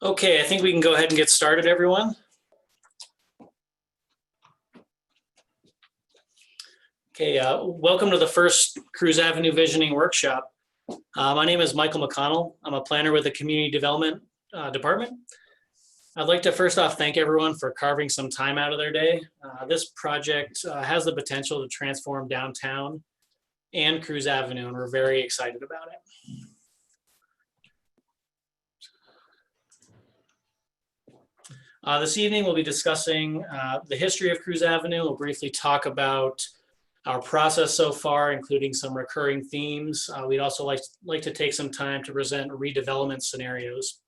Okay, I think we can go ahead and get started, everyone. Okay, welcome to the first Cruse Avenue Visioning Workshop. My name is Michael McConnell. I'm a planner with the Community Development Department. I'd like to first off thank everyone for carving some time out of their day. This project has the potential to transform downtown and Cruse Avenue, and we're very excited about it. This evening, we'll be discussing the history of Cruse Avenue. We'll briefly talk about our process so far, including some recurring themes. We'd also like to take some time to present redevelopment scenarios.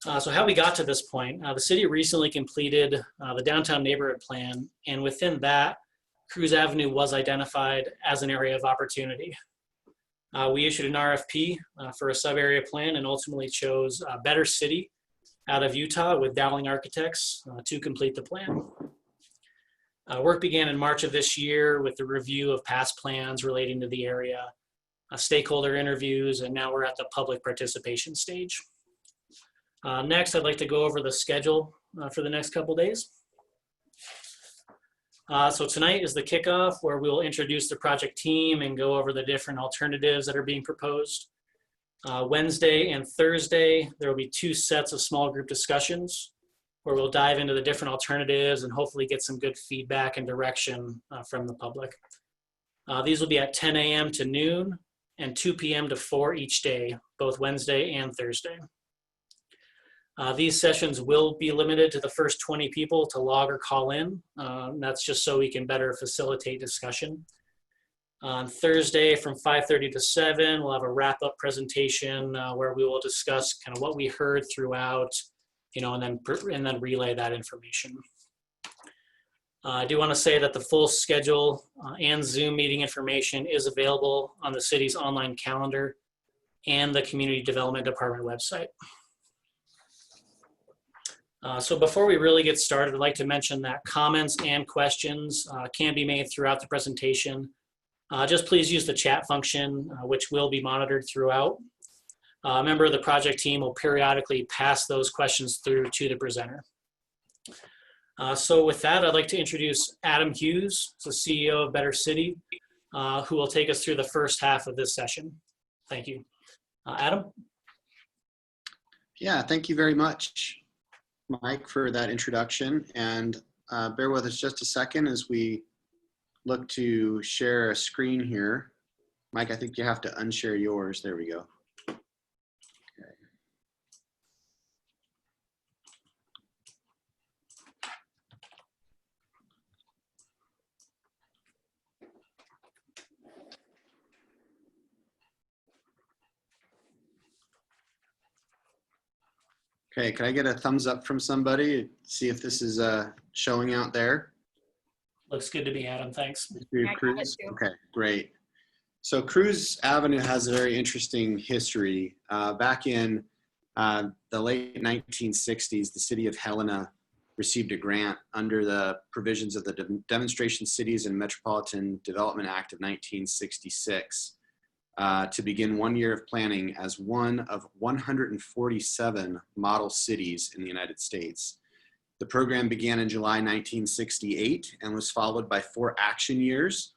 So how we got to this point, the city recently completed the downtown neighborhood plan, and within that, Cruse Avenue was identified as an area of opportunity. We issued an RFP for a sub-area plan and ultimately chose Better City out of Utah with Dowling Architects to complete the plan. Work began in March of this year with the review of past plans relating to the area, stakeholder interviews, and now we're at the public participation stage. Next, I'd like to go over the schedule for the next couple days. So tonight is the kickoff, where we'll introduce the project team and go over the different alternatives that are being proposed. Wednesday and Thursday, there will be two sets of small group discussions where we'll dive into the different alternatives and hopefully get some good feedback and direction from the public. These will be at 10 a.m. to noon and 2 p.m. to 4 each day, both Wednesday and Thursday. These sessions will be limited to the first 20 people to log or call in. That's just so we can better facilitate discussion. On Thursday from 5:30 to 7, we'll have a wrap-up presentation where we will discuss kind of what we heard throughout, and then relay that information. I do want to say that the full schedule and Zoom meeting information is available on the city's online calendar and the Community Development Department website. So before we really get started, I'd like to mention that comments and questions can be made throughout the presentation. Just please use the chat function, which will be monitored throughout. A member of the project team will periodically pass those questions through to the presenter. So with that, I'd like to introduce Adam Hughes, the CEO of Better City, who will take us through the first half of this session. Thank you. Adam? Yeah, thank you very much, Mike, for that introduction. And bear with us just a second as we look to share a screen here. Mike, I think you have to unshare yours. There we go. Okay, can I get a thumbs up from somebody? See if this is showing out there. Looks good to me, Adam. Thanks. Cruz? Okay, great. So Cruz Avenue has a very interesting history. Back in the late 1960s, the City of Helena received a grant under the provisions of the Demonstration Cities and Metropolitan Development Act of 1966 to begin 1 year of planning as one of 147 model cities in the United States. The program began in July 1968 and was followed by 4 action years,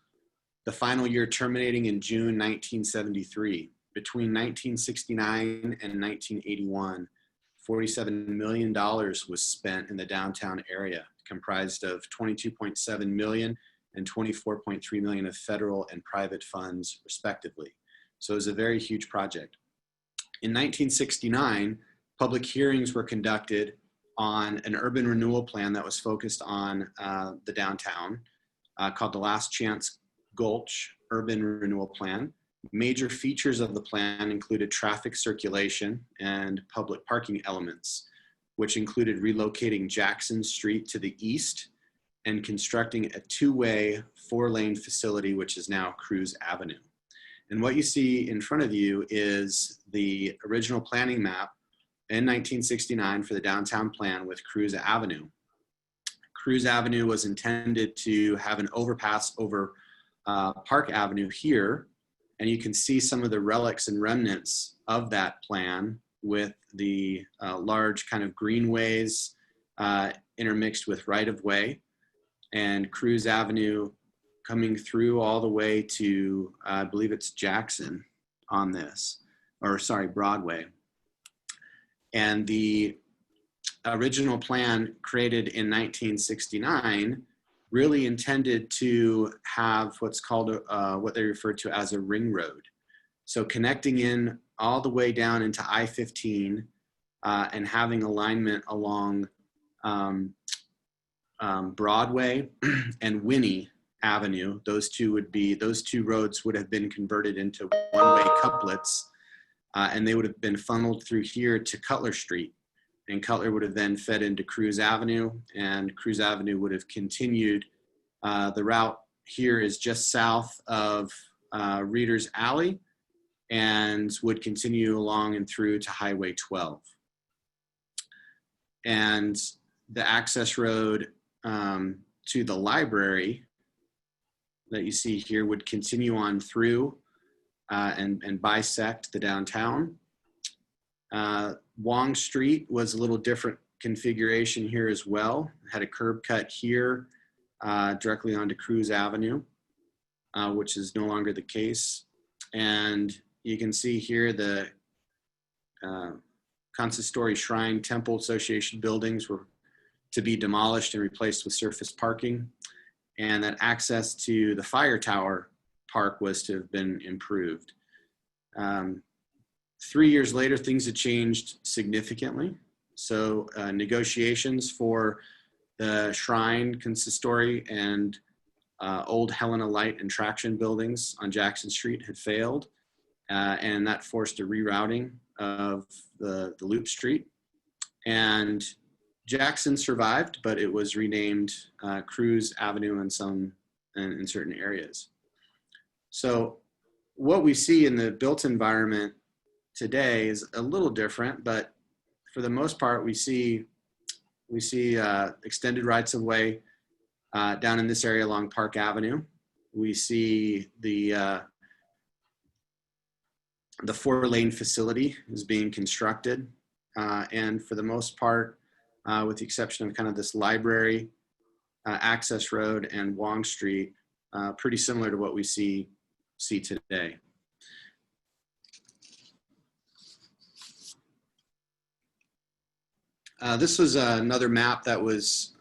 the final year terminating in June 1973. Between 1969 and 1981, $47 million was spent in the downtown area, comprised of $22.7 million and $24.3 million of federal and private funds, respectively. So it was a very huge project. In 1969, public hearings were conducted on an urban renewal plan that was focused on the downtown called the Last Chance Gulch Urban Renewal Plan. Major features of the plan included traffic circulation and public parking elements, which included relocating Jackson Street to the east and constructing a 2-way 4-lane facility, which is now Cruz Avenue. And what you see in front of you is the original planning map in 1969 for the downtown plan with Cruz Avenue. Cruz Avenue was intended to have an overpass over Park Avenue here, and you can see some of the relics and remnants of that plan with the large kind of greenways intermixed with right-of-way, and Cruz Avenue coming through all the way to, I believe it's Jackson on this, or sorry, Broadway. And the original plan created in 1969 really intended to have what's called, what they refer to as a ring road. So connecting in all the way down into I-15 and having alignment along Broadway and Winnie Avenue. Those two roads would have been converted into one-way couplets, and they would have been funneled through here to Cutler Street. And Cutler would have then fed into Cruz Avenue, and Cruz Avenue would have continued. The route here is just south of Reader's Alley and would continue along and through to Highway 12. And the access road to the library that you see here would continue on through and bisect the downtown. Wong Street was a little different configuration here as well. It had a curb cut here directly onto Cruz Avenue, which is no longer the case. And you can see here the Consistory Shrine Temple Association buildings were to be demolished and replaced with surface parking, and that access to the fire tower park was to have been improved. 3 years later, things had changed significantly. So negotiations for the Shrine, Consistory, and Old Helena Light and Traction buildings on Jackson Street had failed, and that forced a rerouting of the Loop Street. And Jackson survived, but it was renamed Cruz Avenue in certain areas. So what we see in the built environment today is a little different, but for the most part, we see extended rights of way down in this area along Park Avenue. We see the 4-lane facility is being constructed, and for the most part, with the exception of kind of this library, access road, and Wong Street, pretty similar to what we see today. This was another map that was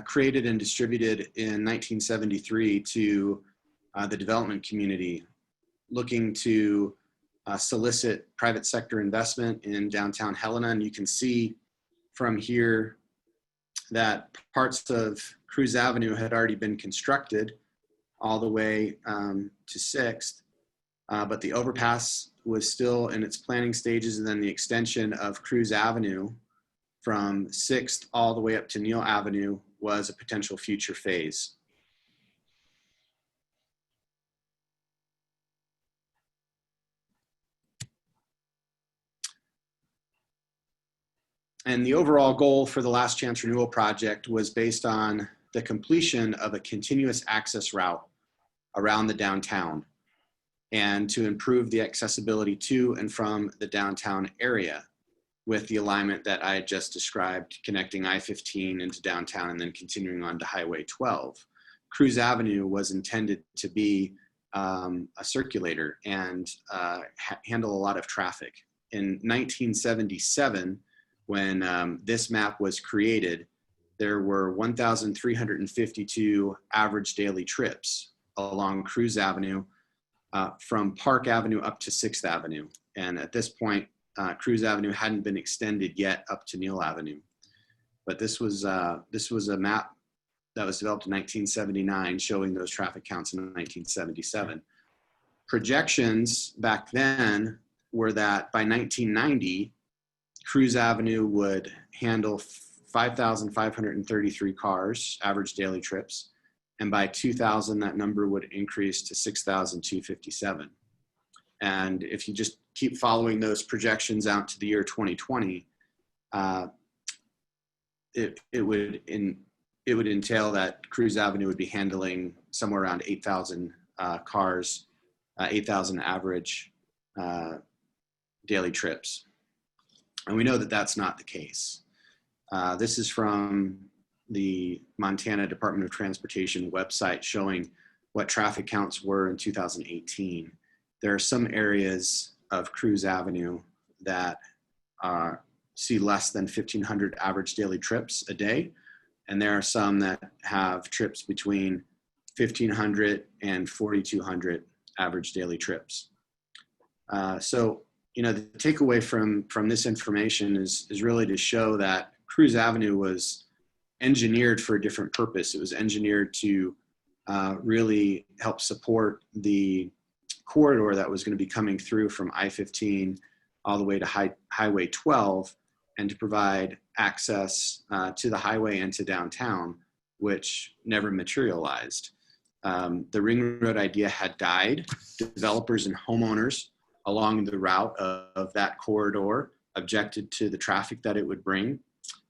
created and distributed in 1973 to the development community, looking to solicit private sector investment in downtown Helena. And you can see from here that parts of Cruz Avenue had already been constructed all the way to 6th, but the overpass was still in its planning stages, and then the extension of Cruz Avenue from 6th all the way up to Neal Avenue was a potential future phase. And the overall goal for the Last Chance Renewal project was based on the completion of a continuous access route around the downtown and to improve the accessibility to and from the downtown area with the alignment that I had just described, connecting I-15 into downtown and then continuing on to Highway 12. Cruz Avenue was intended to be a circulator and handle a lot of traffic. In 1977, when this map was created, there were 1,352 average daily trips along Cruz Avenue from Park Avenue up to 6th Avenue. And at this point, Cruz Avenue hadn't been extended yet up to Neal Avenue. But this was a map that was developed in 1979 showing those traffic counts in 1977. Projections back then were that by 1990, Cruz Avenue would handle 5,533 cars, average daily trips. And by 2000, that number would increase to 6,257. And if you just keep following those projections out to the year 2020, it would entail that Cruz Avenue would be handling somewhere around 8,000 cars, 8,000 average daily trips. And we know that that's not the case. This is from the Montana Department of Transportation website showing what traffic counts were in 2018. There are some areas of Cruse Avenue that see less than 1,500 average daily trips a day. And there are some that have trips between 1,500 and 4,200 average daily trips. So, the takeaway from this information is really to show that Cruse Avenue was engineered for a different purpose. It was engineered to really help support the corridor that was going to be coming through from I-15 all the way to Highway 12, and to provide access to the highway and to downtown, which never materialized. The ring road idea had died. Developers and homeowners along the route of that corridor objected to the traffic that it would bring.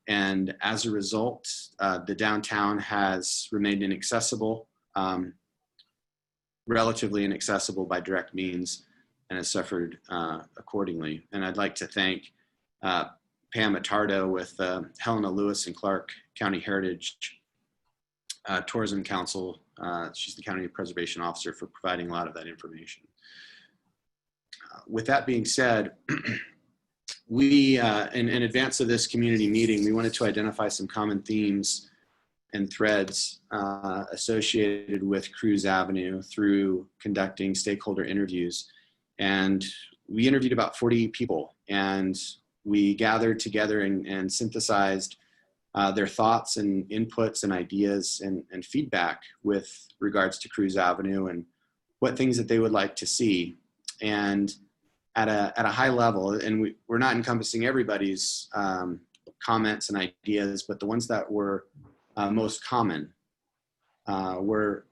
And as a result, the downtown has remained inaccessible, relatively inaccessible by direct means, and has suffered accordingly. And I'd like to thank Pam Attardo with Helena Lewis and Clark County Heritage Tourism Council. She's the County Preservation Officer, for providing a lot of that information. With that being said, we, in advance of this community meeting, we wanted to identify some common themes and threads associated with Cruse Avenue through conducting stakeholder interviews. And we interviewed about 40 people, and we gathered together and synthesized their thoughts and inputs and ideas and feedback with regards to Cruse Avenue and what things that they would like to see. And at a high level, and we're not encompassing everybody's comments and ideas, but the ones that were most common were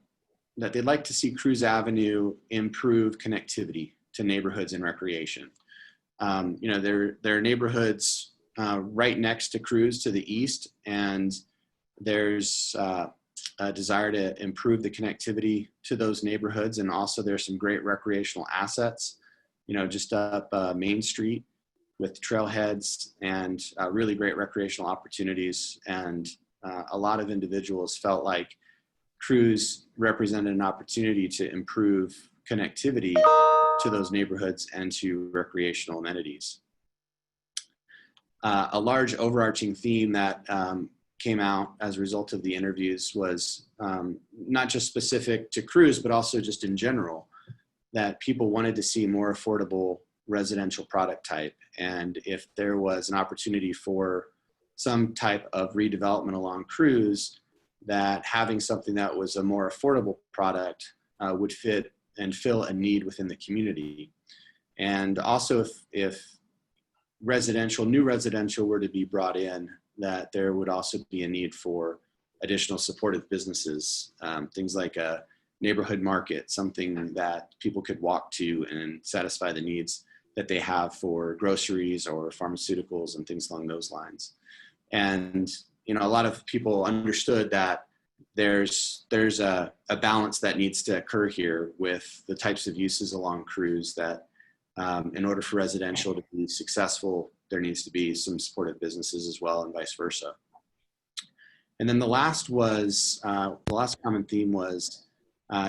that they'd like to see Cruse Avenue improve connectivity to neighborhoods and recreation. There are neighborhoods right next to Cruz to the east, and there's a desire to improve the connectivity to those neighborhoods. And also there's some great recreational assets, just up Main Street with trailheads and really great recreational opportunities. And a lot of individuals felt like Cruz represented an opportunity to improve connectivity to those neighborhoods and to recreational amenities. A large overarching theme that came out as a result of the interviews was not just specific to Cruz, but also just in general, that people wanted to see more affordable residential product type. And if there was an opportunity for some type of redevelopment along Cruz, that having something that was a more affordable product would fit and fill a need within the community. And also if new residential were to be brought in, that there would also be a need for additional supportive businesses, things like a neighborhood market, something that people could walk to and satisfy the needs that they have for groceries or pharmaceuticals and things along those lines. And a lot of people understood that there's a balance that needs to occur here with the types of uses along Cruz, that in order for residential to be successful, there needs to be some supportive businesses as well, and vice versa. And then the last common theme was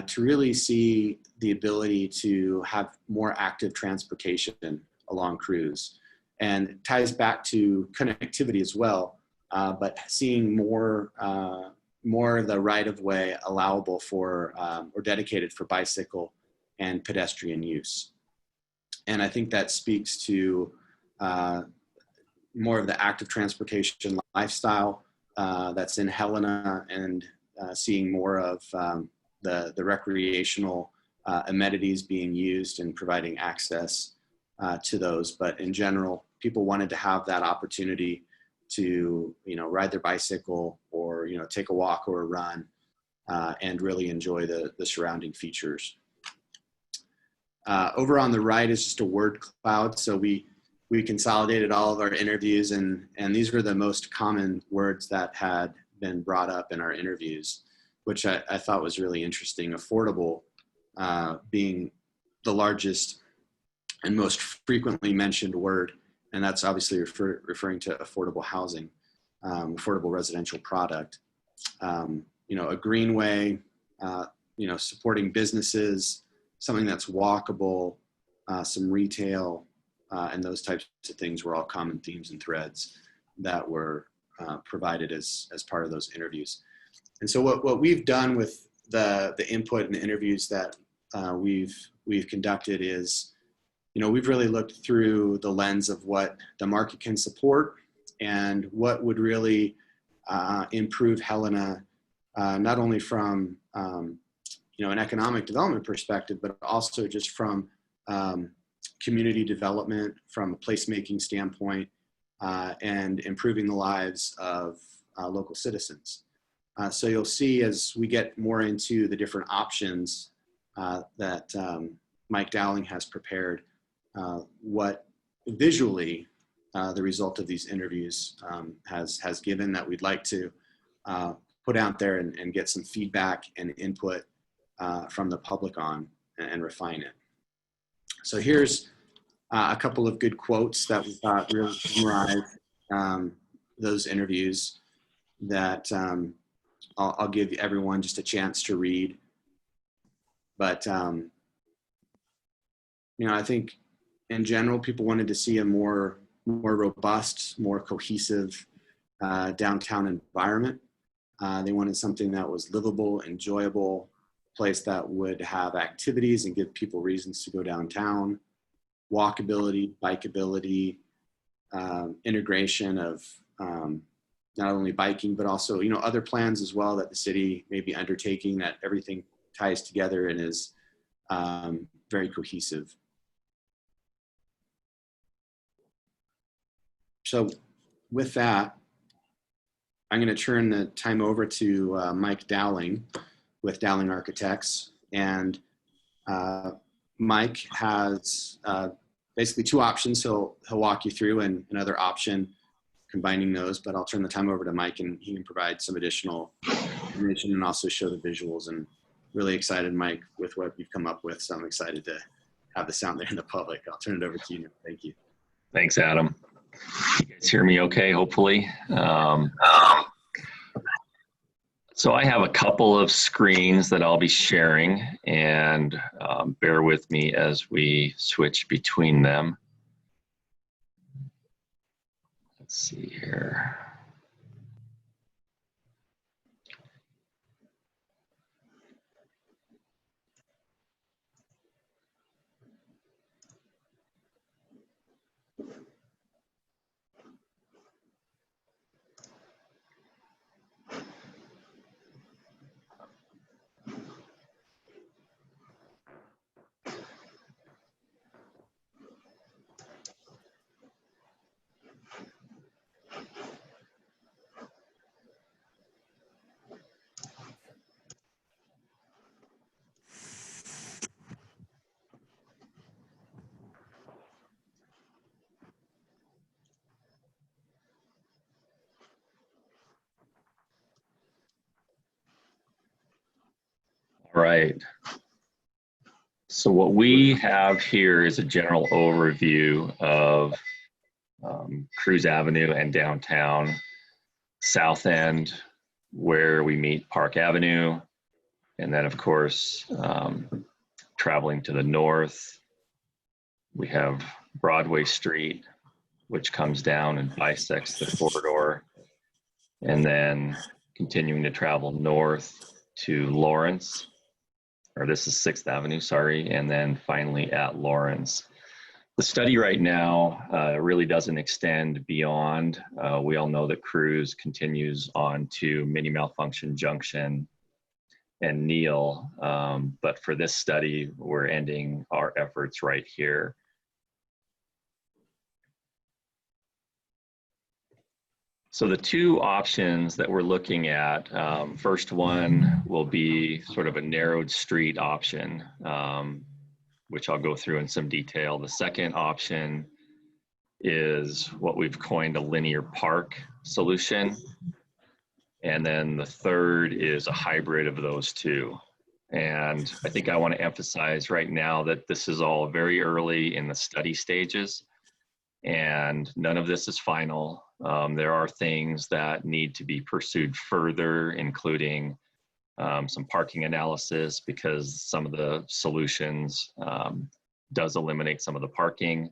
to really see the ability to have more active transportation along Cruz. And it ties back to connectivity as well, but seeing more of the right-of-way allowable for or dedicated for bicycle and pedestrian use. And I think that speaks to more of the active transportation lifestyle that's in Helena, and seeing more of the recreational amenities being used and providing access to those. But in general, people wanted to have that opportunity to ride their bicycle or take a walk or a run and really enjoy the surrounding features. Over on the right is just a word cloud. So we consolidated all of our interviews, and these were the most common words that had been brought up in our interviews, which I thought was really interesting. Affordable being the largest and most frequently mentioned word, and that's obviously referring to affordable housing, affordable residential product. You know, a greenway, you know, supporting businesses, something that's walkable, some retail, and those types of things were all common themes and threads that were provided as part of those interviews. And so what we've done with the input and the interviews that we've conducted is, you know, we've really looked through the lens of what the market can support and what would really improve Helena, not only from you know, an economic development perspective, but also just from community development, from a placemaking standpoint, and improving the lives of local citizens. So you'll see as we get more into the different options that Mike Dowling has prepared, what visually the result of these interviews has given that we'd like to put out there and get some feedback and input from the public on and refine it. So here's a couple of good quotes that we thought really summarize those interviews that I'll give everyone just a chance to read. But, you know, I think in general, people wanted to see a more robust, more cohesive downtown environment. They wanted something that was livable, enjoyable, place that would have activities and give people reasons to go downtown, walkability, bikeability, integration of not only biking, but also, you know, other plans as well that the city may be undertaking, that everything ties together and is very cohesive. So with that, I'm going to turn the time over to Mike Dowling with Dowling Architects. And Mike has basically two options he'll walk you through, and another option combining those, but I'll turn the time over to Mike and he can provide some additional information and also show the visuals. And really excited, Mike, with what you've come up with. So I'm excited to have this out there in the public. I'll turn it over to you. Thank you. Thanks, Adam. You guys hear me okay, hopefully? So I have a couple of screens that I'll be sharing, and bear with me as we switch between them. Let's see here. All right. So what we have here is a general overview of Cruse Avenue and downtown, south end, where we meet Park Avenue, and then of course, traveling to the north, we have Broadway Street, which comes down and bisects the corridor, and then continuing to travel north to Lawrence, or this is 6th Avenue, sorry, and then finally at Lawrence. The study right now really doesn't extend beyond. We all know that Cruz continues on to Mini Malfunction Junction and Neal, but for this study, we're ending our efforts right here. So the two options that we're looking at, first one will be sort of a narrowed street option, which I'll go through in some detail. The second option is what we've coined a linear park solution. And then the third is a hybrid of those two. And I think I want to emphasize right now that this is all very early in the study stages, and none of this is final. There are things that need to be pursued further, including some parking analysis, because some of the solutions does eliminate some of the parking.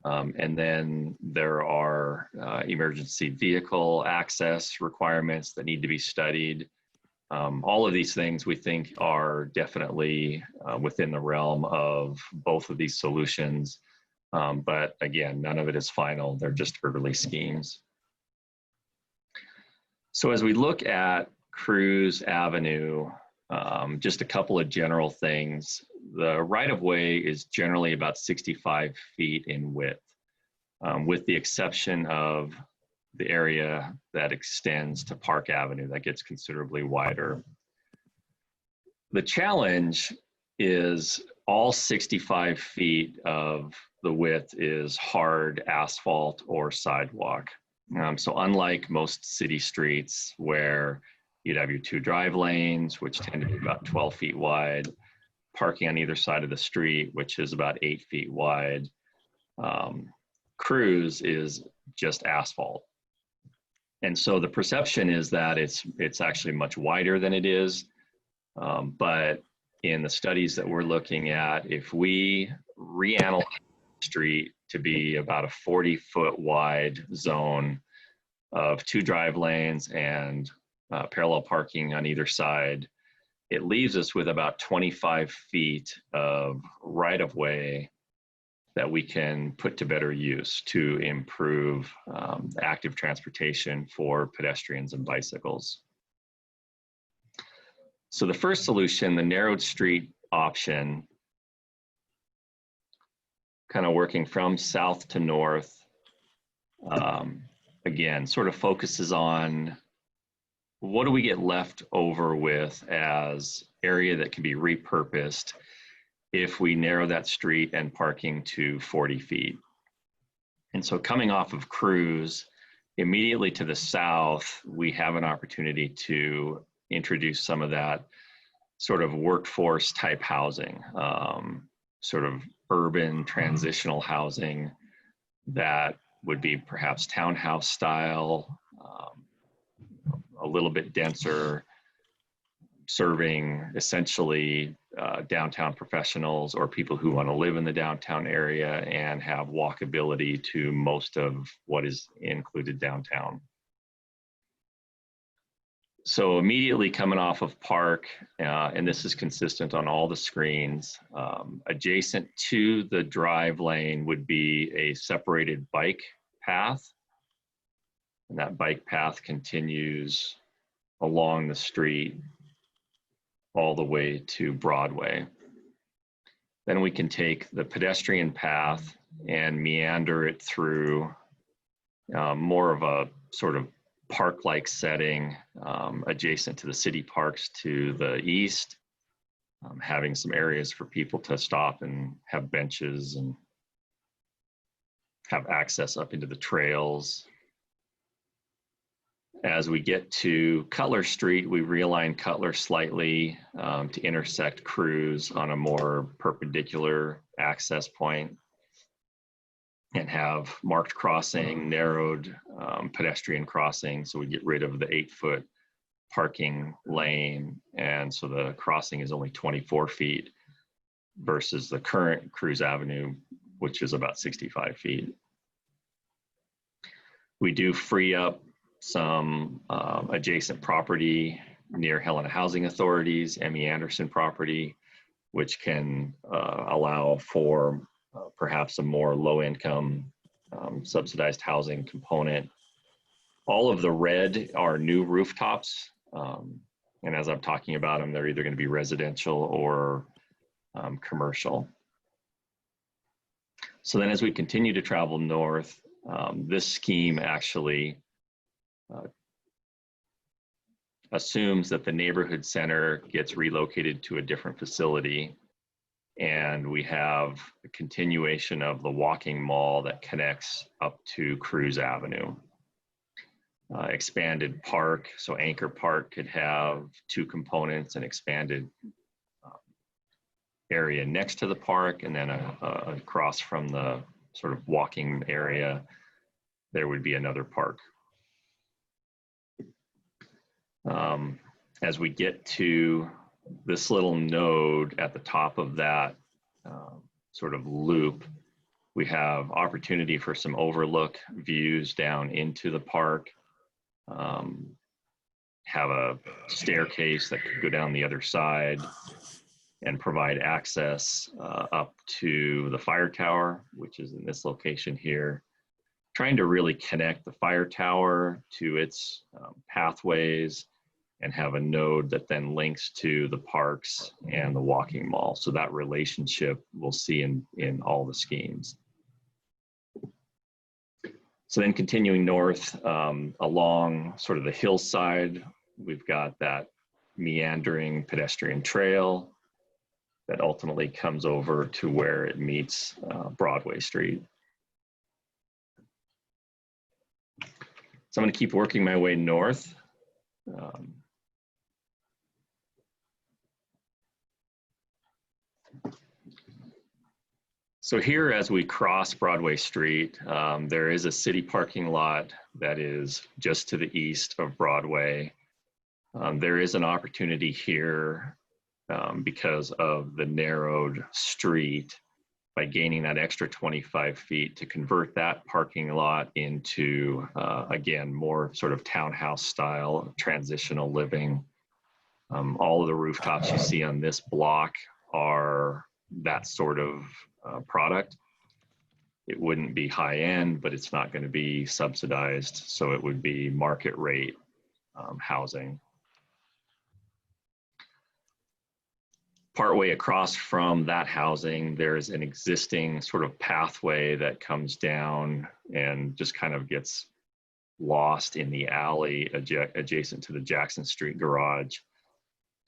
And then there are emergency vehicle access requirements that need to be studied. All of these things we think are definitely within the realm of both of these solutions. But again, none of it is final. They're just early schemes. So as we look at Cruse Avenue, just a couple of general things. The right-of-way is generally about 65 feet in width, with the exception of the area that extends to Park Avenue that gets considerably wider. The challenge is all 65 feet of the width is hard asphalt or sidewalk. So unlike most city streets where you'd have your 2 drive lanes, which tend to be about 12 feet wide, parking on either side of the street, which is about 8 feet wide, Cruz is just asphalt. And so the perception is that it's actually much wider than it is. But in the studies that we're looking at, if we reanalyze the street to be about a 40-foot wide zone of 2 drive lanes and parallel parking on either side, it leaves us with about 25 feet of right-of-way that we can put to better use to improve active transportation for pedestrians and bicycles. So the first solution, the narrowed street option, kind of working from south to north, again, sort of focuses on what do we get left over with as area that can be repurposed if we narrow that street and parking to 40 feet. And so coming off of Cruz, immediately to the south, we have an opportunity to introduce some of that sort of workforce type housing, sort of urban transitional housing that would be perhaps townhouse style, a little bit denser, serving essentially downtown professionals or people who want to live in the downtown area and have walkability to most of what is included downtown. So immediately coming off of Park, and this is consistent on all the screens, adjacent to the drive lane would be a separated bike path. And that bike path continues along the street all the way to Broadway. Then we can take the pedestrian path and meander it through more of a sort of park-like setting adjacent to the city parks to the east, having some areas for people to stop and have benches and have access up into the trails. As we get to Cutler Street, we realign Cutler slightly to intersect Cruz on a more perpendicular access point and have marked crossing, narrowed pedestrian crossing. So we get rid of the 8-foot parking lane. And so the crossing is only 24 feet versus the current Cruz Avenue, which is about 65 feet. We do free up some adjacent property near Helena Housing Authority's Emmy Anderson property, which can allow for perhaps a more low-income subsidized housing component. All of the red are new rooftops, and as I'm talking about them, they're either going to be residential or commercial. So then as we continue to travel north, this scheme actually assumes that the neighborhood center gets relocated to a different facility, and we have a continuation of the walking mall that connects up to Cruz Avenue. Expanded park, so Anchor Park could have 2 components, an expanded area next to the park, and then across from the sort of walking area, there would be another park. As we get to this little node at the top of that sort of loop, we have opportunity for some overlook views down into the park. Have a staircase that could go down the other side and provide access up to the fire tower, which is in this location here. Trying to really connect the fire tower to its pathways and have a node that then links to the parks and the walking mall. So that relationship we'll see in all the schemes. So then continuing north along sort of the hillside, we've got that meandering pedestrian trail that ultimately comes over to where it meets Broadway Street. So I'm going to keep working my way north. So here, as we cross Broadway Street, there is a city parking lot that is just to the east of Broadway. There is an opportunity here because of the narrowed street, by gaining that extra 25 feet to convert that parking lot into, again, more sort of townhouse style, transitional living. All of the rooftops you see on this block are that sort of product. It wouldn't be high end, but it's not going to be subsidized. So it would be market rate housing. Partway across from that housing, there's an existing sort of pathway that comes down and just kind of gets lost in the alley adjacent to the Jackson Street garage.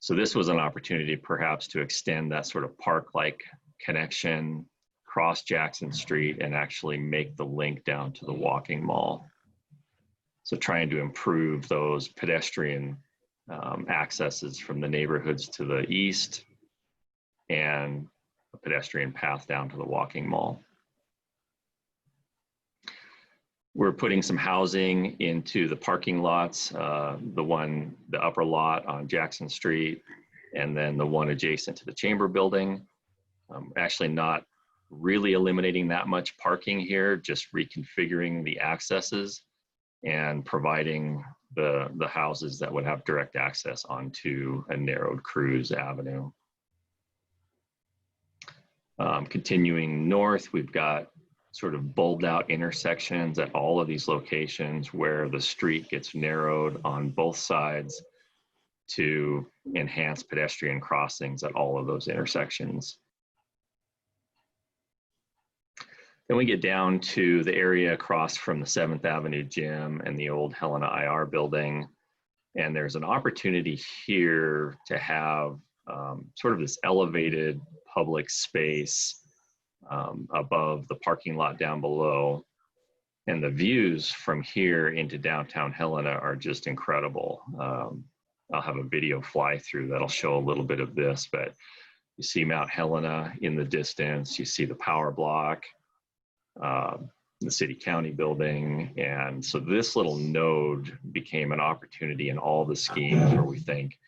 So this was an opportunity perhaps to extend that sort of park-like connection across Jackson Street and actually make the link down to the walking mall. So trying to improve those pedestrian accesses from the neighborhoods to the east and a pedestrian path down to the walking mall. We're putting some housing into the parking lots, the upper lot on Jackson Street, and then the one adjacent to the Chamber building. Actually not really eliminating that much parking here, just reconfiguring the accesses and providing the houses that would have direct access onto a narrowed Cruse Avenue. Continuing north, we've got sort of bulbed out intersections at all of these locations where the street gets narrowed on both sides to enhance pedestrian crossings at all of those intersections. Then we get down to the area across from the 7th Avenue Gym and the old Helena IR building. And there's an opportunity here to have sort of this elevated public space above the parking lot down below. And the views from here into downtown Helena are just incredible. I'll have a video fly through that'll show a little bit of this, but you see Mount Helena in the distance, you see the power block, the city county building. And so this little node became an opportunity in all the schemes where we think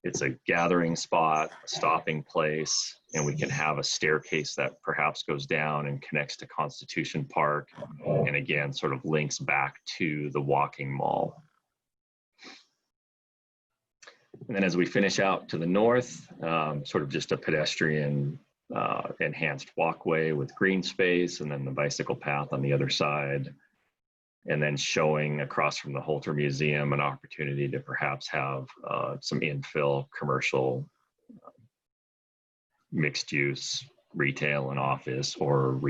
it's a gathering spot, a stopping place, and we can have a staircase that perhaps goes down and connects to Constitution Park, and again, sort of links back to the walking mall. And then as we finish out to the north, sort of just a pedestrian enhanced walkway with green space, and then the bicycle path on the other side. And then showing across from the Holter Museum an opportunity to perhaps have some infill commercial mixed use retail and office or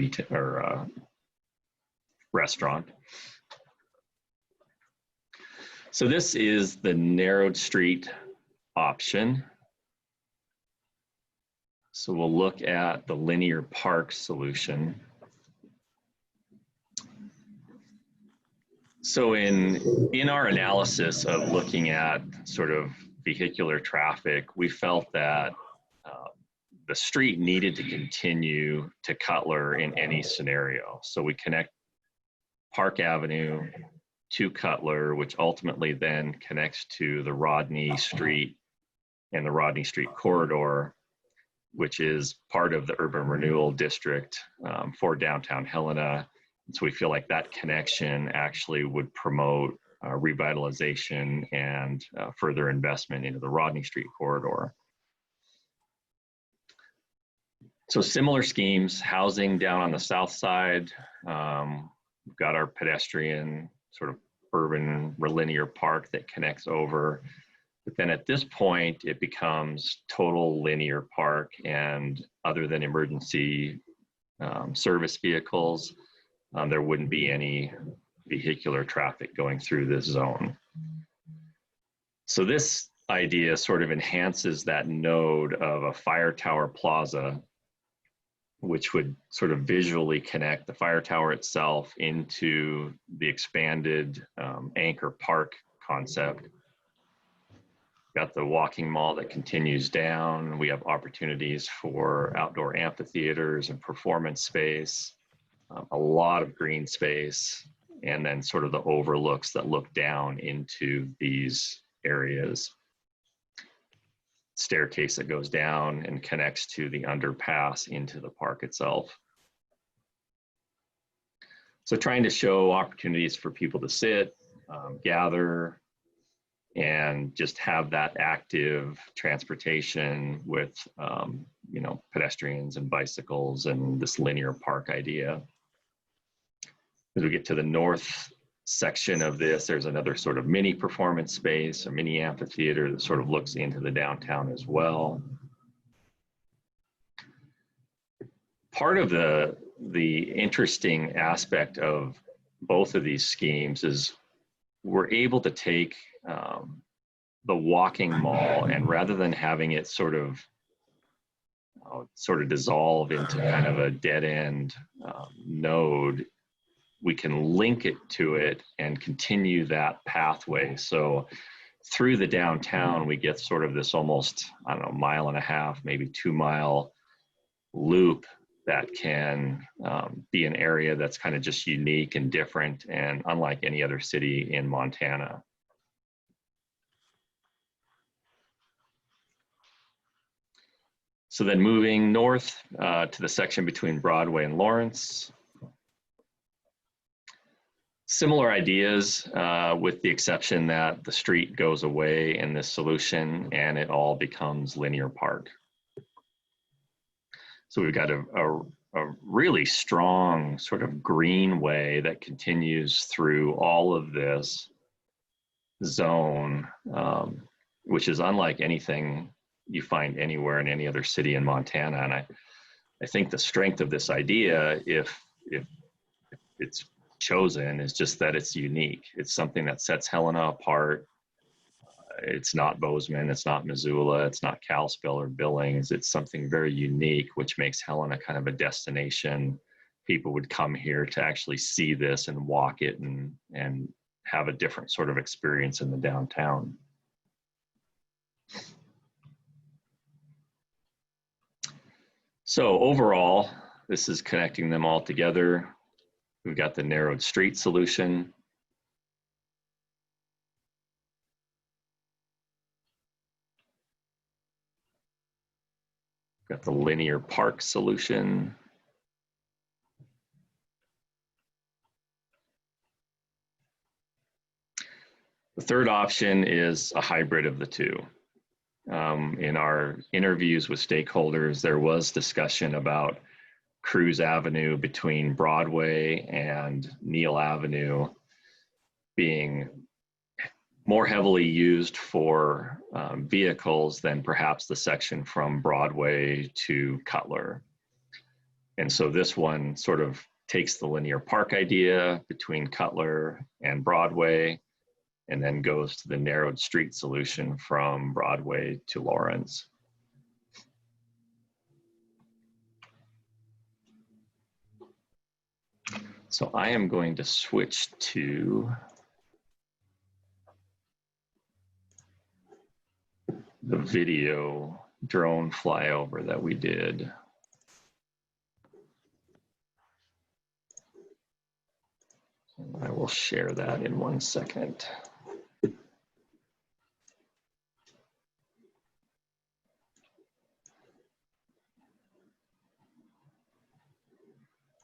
restaurant. So this is the narrowed street option. So we'll look at the linear park solution. So in our analysis of looking at sort of vehicular traffic, we felt that the street needed to continue to Cutler in any scenario. So we connect Park Avenue to Cutler, which ultimately then connects to the Rodney Street and the Rodney Street corridor, which is part of the Urban Renewal District for downtown Helena. And so we feel like that connection actually would promote revitalization and further investment into the Rodney Street corridor. So similar schemes, housing down on the south side. We've got our pedestrian sort of urban linear park that connects over. But then at this point, it becomes total linear park, and other than emergency service vehicles, there wouldn't be any vehicular traffic going through this zone. So this idea sort of enhances that node of a fire tower plaza, which would sort of visually connect the fire tower itself into the expanded anchor park concept. Got the walking mall that continues down. We have opportunities for outdoor amphitheaters and performance space, a lot of green space, and then sort of the overlooks that look down into these areas. Staircase that goes down and connects to the underpass into the park itself. So trying to show opportunities for people to sit, gather, and just have that active transportation with you know, pedestrians and bicycles and this linear park idea. As we get to the north section of this, there's another sort of mini performance space, a mini amphitheater that sort of looks into the downtown as well. Part of the interesting aspect of both of these schemes is we're able to take the walking mall, and rather than having it sort of dissolve into kind of a dead end node, we can link it to it and continue that pathway. So through the downtown, we get sort of this almost, I don't know, 1.5 miles, maybe 2 mile loop that can be an area that's kind of just unique and different and unlike any other city in Montana. So then moving north to the section between Broadway and Lawrence. Similar ideas with the exception that the street goes away in this solution and it all becomes linear park. So we've got a really strong sort of greenway that continues through all of this zone, which is unlike anything you find anywhere in any other city in Montana. And I think the strength of this idea, if it's chosen, is just that it's unique. It's something that sets Helena apart. It's not Bozeman, it's not Missoula, it's not Kalispell or Billings. It's something very unique, which makes Helena kind of a destination. People would come here to actually see this and walk it and have a different sort of experience in the downtown. So overall, this is connecting them all together. We've got the narrowed street solution. Got the linear park solution. The third option is a hybrid of the two. In our interviews with stakeholders, there was discussion about Cruse Avenue between Broadway and Neal Avenue being more heavily used for vehicles than perhaps the section from Broadway to Cutler. And so this one sort of takes the linear park idea between Cutler and Broadway and then goes to the narrowed street solution from Broadway to Lawrence. So I am going to switch to the video drone flyover that we did. I will share that in 1 second.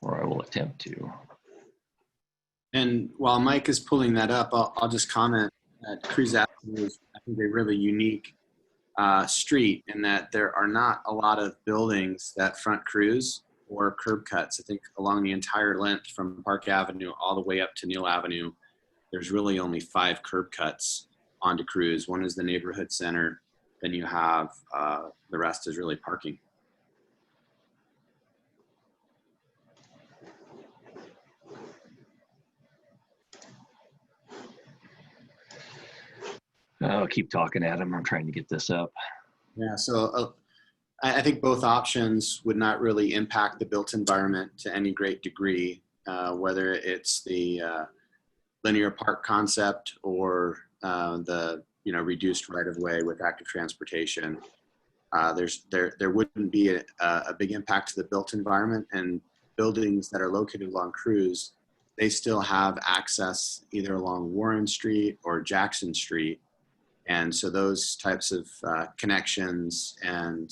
Or I will attempt to. And while Mike is pulling that up, I'll just comment that Cruz Avenue is, I think, a really unique street in that there are not a lot of buildings that front Cruz or curb cuts. I think along the entire length from Park Avenue all the way up to Neal Avenue, there's really only 5 curb cuts onto Cruz. One is the neighborhood center. Then you have the rest is really parking. I'll keep talking, Adam. I'm trying to get this up. Yeah, so I think both options would not really impact the built environment to any great degree, whether it's the linear park concept or the reduced right of way with active transportation. There wouldn't be a big impact to the built environment, and buildings that are located along Cruz, they still have access either along Warren Street or Jackson Street. And so those types of connections and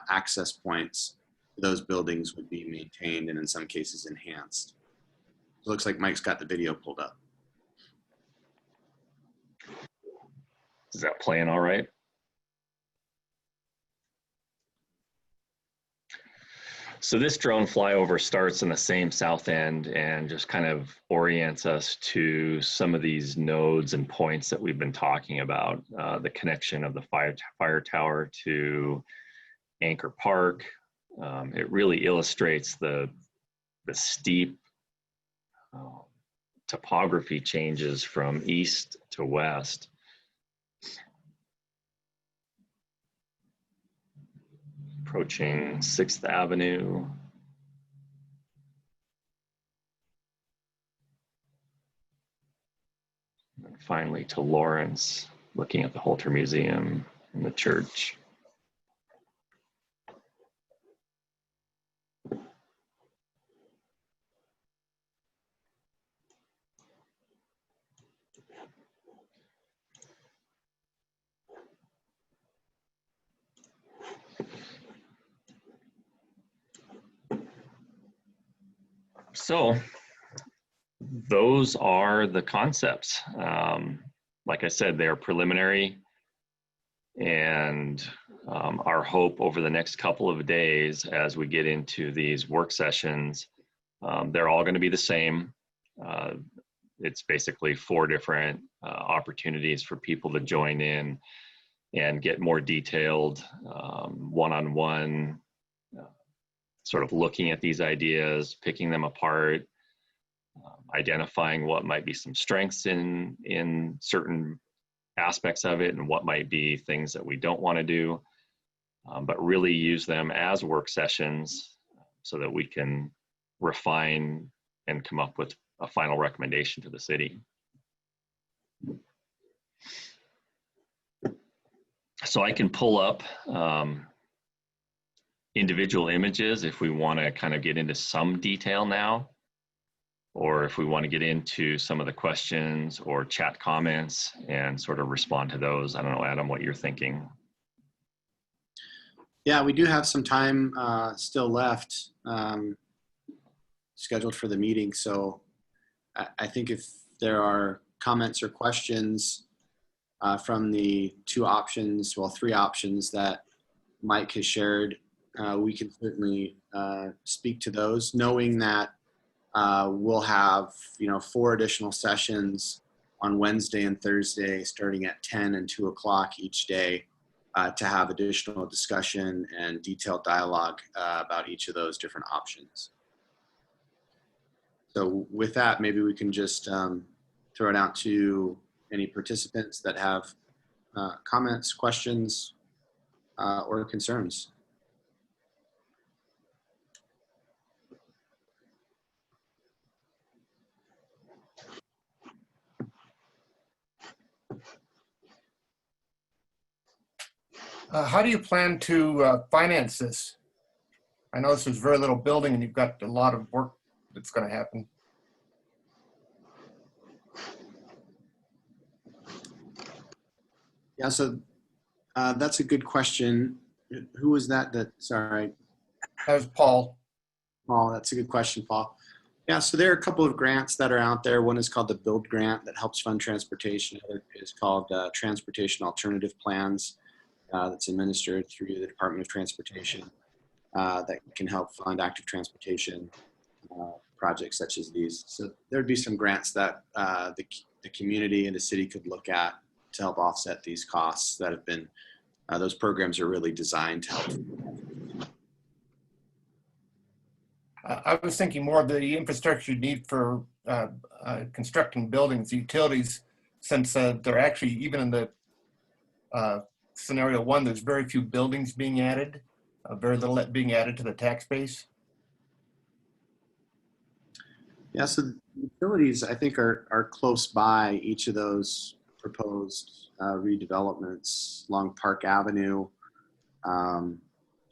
access points, those buildings would be maintained and in some cases enhanced. It looks like Mike's got the video pulled up. Is that playing all right? So this drone flyover starts in the same south end and just kind of orients us to some of these nodes and points that we've been talking about. The connection of the fire tower to Anchor Park. It really illustrates the steep topography changes from east to west. Approaching 6th Avenue. And finally to Lawrence, looking at the Holter Museum and the church. So those are the concepts. Like I said, they're preliminary, and our hope over the next couple of days as we get into these work sessions, they're all going to be the same. It's basically 4 different opportunities for people to join in and get more detailed one-on-one sort of looking at these ideas, picking them apart, identifying what might be some strengths in certain aspects of it and what might be things that we don't want to do, but really use them as work sessions so that we can refine and come up with a final recommendation to the city. So I can pull up individual images if we want to kind of get into some detail now, or if we want to get into some of the questions or chat comments and sort of respond to those. I don't know, Adam, what you're thinking. Yeah, we do have some time still left scheduled for the meeting. So I think if there are comments or questions from the 2 options, well, 3 options that Mike has shared, we can certainly speak to those, knowing that we'll have 4 additional sessions on Wednesday and Thursday, starting at 10 and 2 o'clock each day, to have additional discussion and detailed dialogue about each of those different options. So with that, maybe we can just throw it out to any participants that have comments, questions, or concerns. How do you plan to finance this? I know this is very little building and you've got a lot of work that's going to happen. Yeah, so that's a good question. Who was that? Sorry, That was Paul. Paul. That's a good question, Paul. Yeah, so there are a couple of grants that are out there. One is called the Build Grant that helps fund transportation. Another is called Transportation Alternative Plans that's administered through the Department of Transportation that can help fund active transportation projects such as these. So there'd be some grants that the community and the city could look at to help offset these costs that have been, those programs are really designed to help. I was thinking more of the infrastructure you need for constructing buildings, utilities, since they're actually, even in the scenario one, there's very few buildings being added, very little being added to the tax base. Yeah, so the utilities, I think, are close by each of those proposed redevelopments along Park Avenue,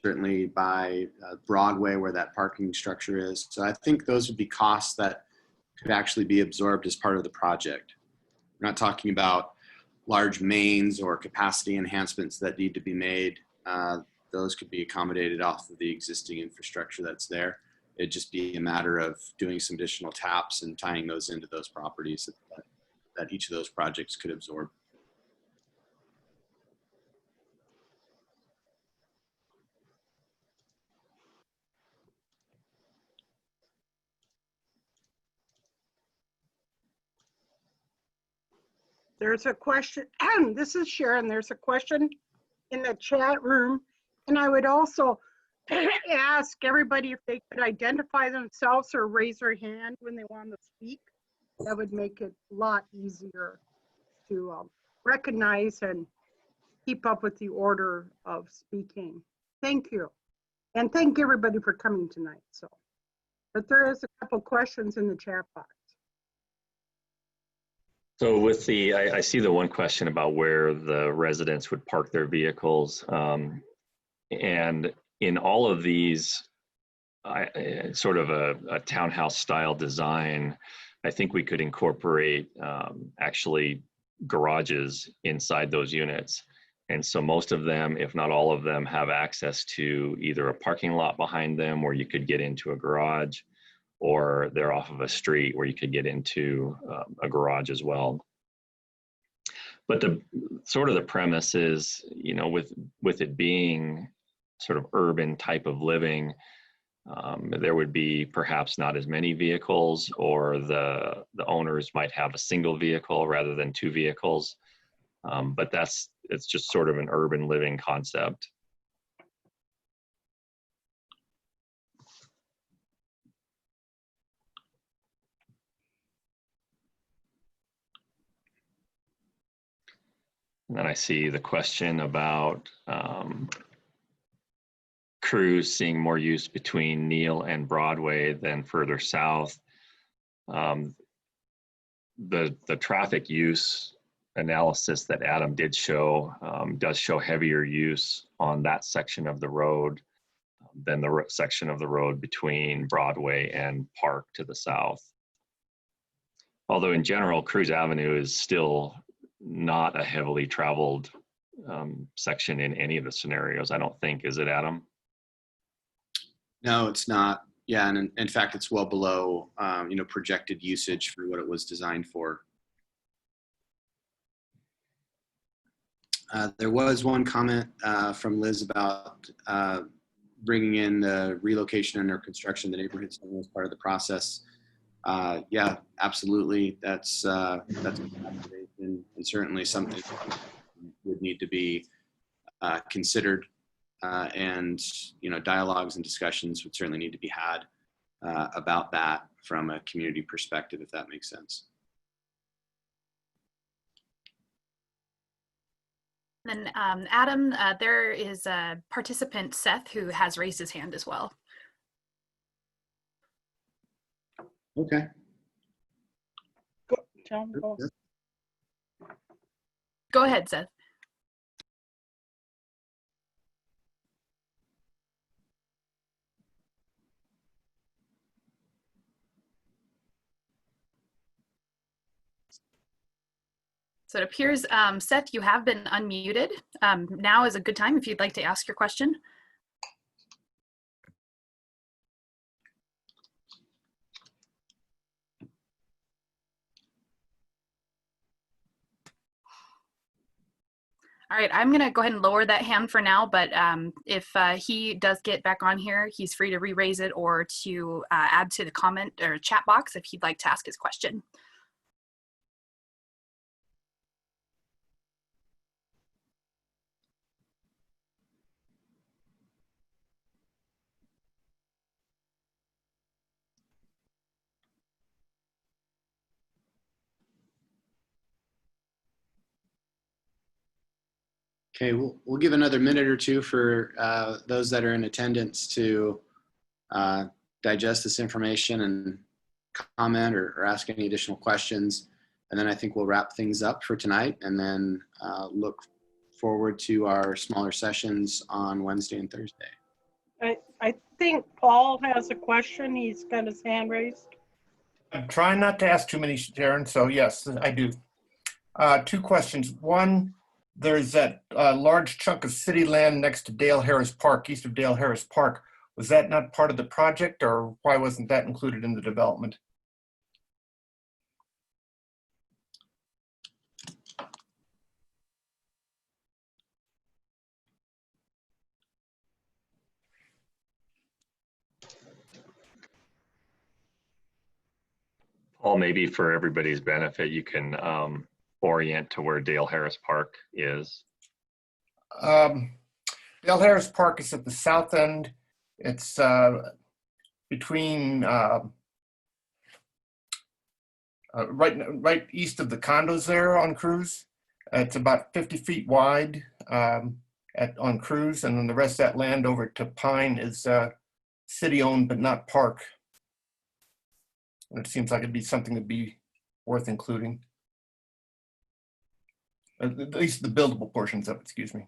certainly by Broadway where that parking structure is. So I think those would be costs that could actually be absorbed as part of the project. We're not talking about large mains or capacity enhancements that need to be made. Those could be accommodated off of the existing infrastructure that's there. It'd just be a matter of doing some additional taps and tying those into those properties that each of those projects could absorb. There's a question, this is Sharon, there's a question in the chat room. And I would also ask everybody if they could identify themselves or raise their hand when they want to speak. That would make it a lot easier to recognize and keep up with the order of speaking. Thank you. And thank everybody for coming tonight. But there is a couple questions in the chat box. So with the, I see the one question about where the residents would park their vehicles. And in all of these, sort of a townhouse style design, I think we could incorporate actually garages inside those units. And so most of them, if not all of them, have access to either a parking lot behind them where you could get into a garage, or they're off of a street where you could get into a garage as well. But the sort of the premise is, you know, with it being sort of urban type of living, there would be perhaps not as many vehicles, or the owners might have a single vehicle rather than two vehicles. But it's just sort of an urban living concept. And then I see the question about Cruz seeing more use between Neal and Broadway than further south. The traffic use analysis that Adam did show does show heavier use on that section of the road than the section of the road between Broadway and Park to the south. Although in general, Cruz Avenue is still not a heavily traveled section in any of the scenarios, I don't think. Is it, Adam? No, it's not. Yeah, and in fact, it's well below projected usage for what it was designed for. There was one comment from Liz about bringing in the relocation under construction, the neighborhood center as part of the process. Yeah, absolutely. That's and certainly something would need to be considered, and dialogues and discussions would certainly need to be had about that from a community perspective, if that makes sense. Then Adam, there is a participant, Seth, who has raised his hand as well. Okay. Go ahead, Seth. So it appears, Seth, you have been unmuted. Now is a good time if you'd like to ask your question. All right, I'm gonna go ahead and lower that hand for now, but if he does get back on here, he's free to re-raise it or to add to the comment or chat box if he'd like to ask his question. Okay, we'll give another minute or two for those that are in attendance to digest this information and comment or ask any additional questions. And then I think we'll wrap things up for tonight and then look forward to our smaller sessions on Wednesday and Thursday. I think Paul has a question. He's got his hand raised. I'm trying not to ask too many, Sharon, so yes, I do. Two questions. One, there's that large chunk of city land next to Dale Harris Park, east of Dale Harris Park. Was that not part of the project, or why wasn't that included in the development? Paul, maybe for everybody's benefit, you can orient to where Dale Harris Park is. Dale Harris Park is at the south end. It's between right east of the condos there on Cruz. It's about 50 feet wide on Cruz, and then the rest of that land over to Pine is city-owned but not park. And it seems like it'd be something that'd be worth including. At least the buildable portions of it, excuse me.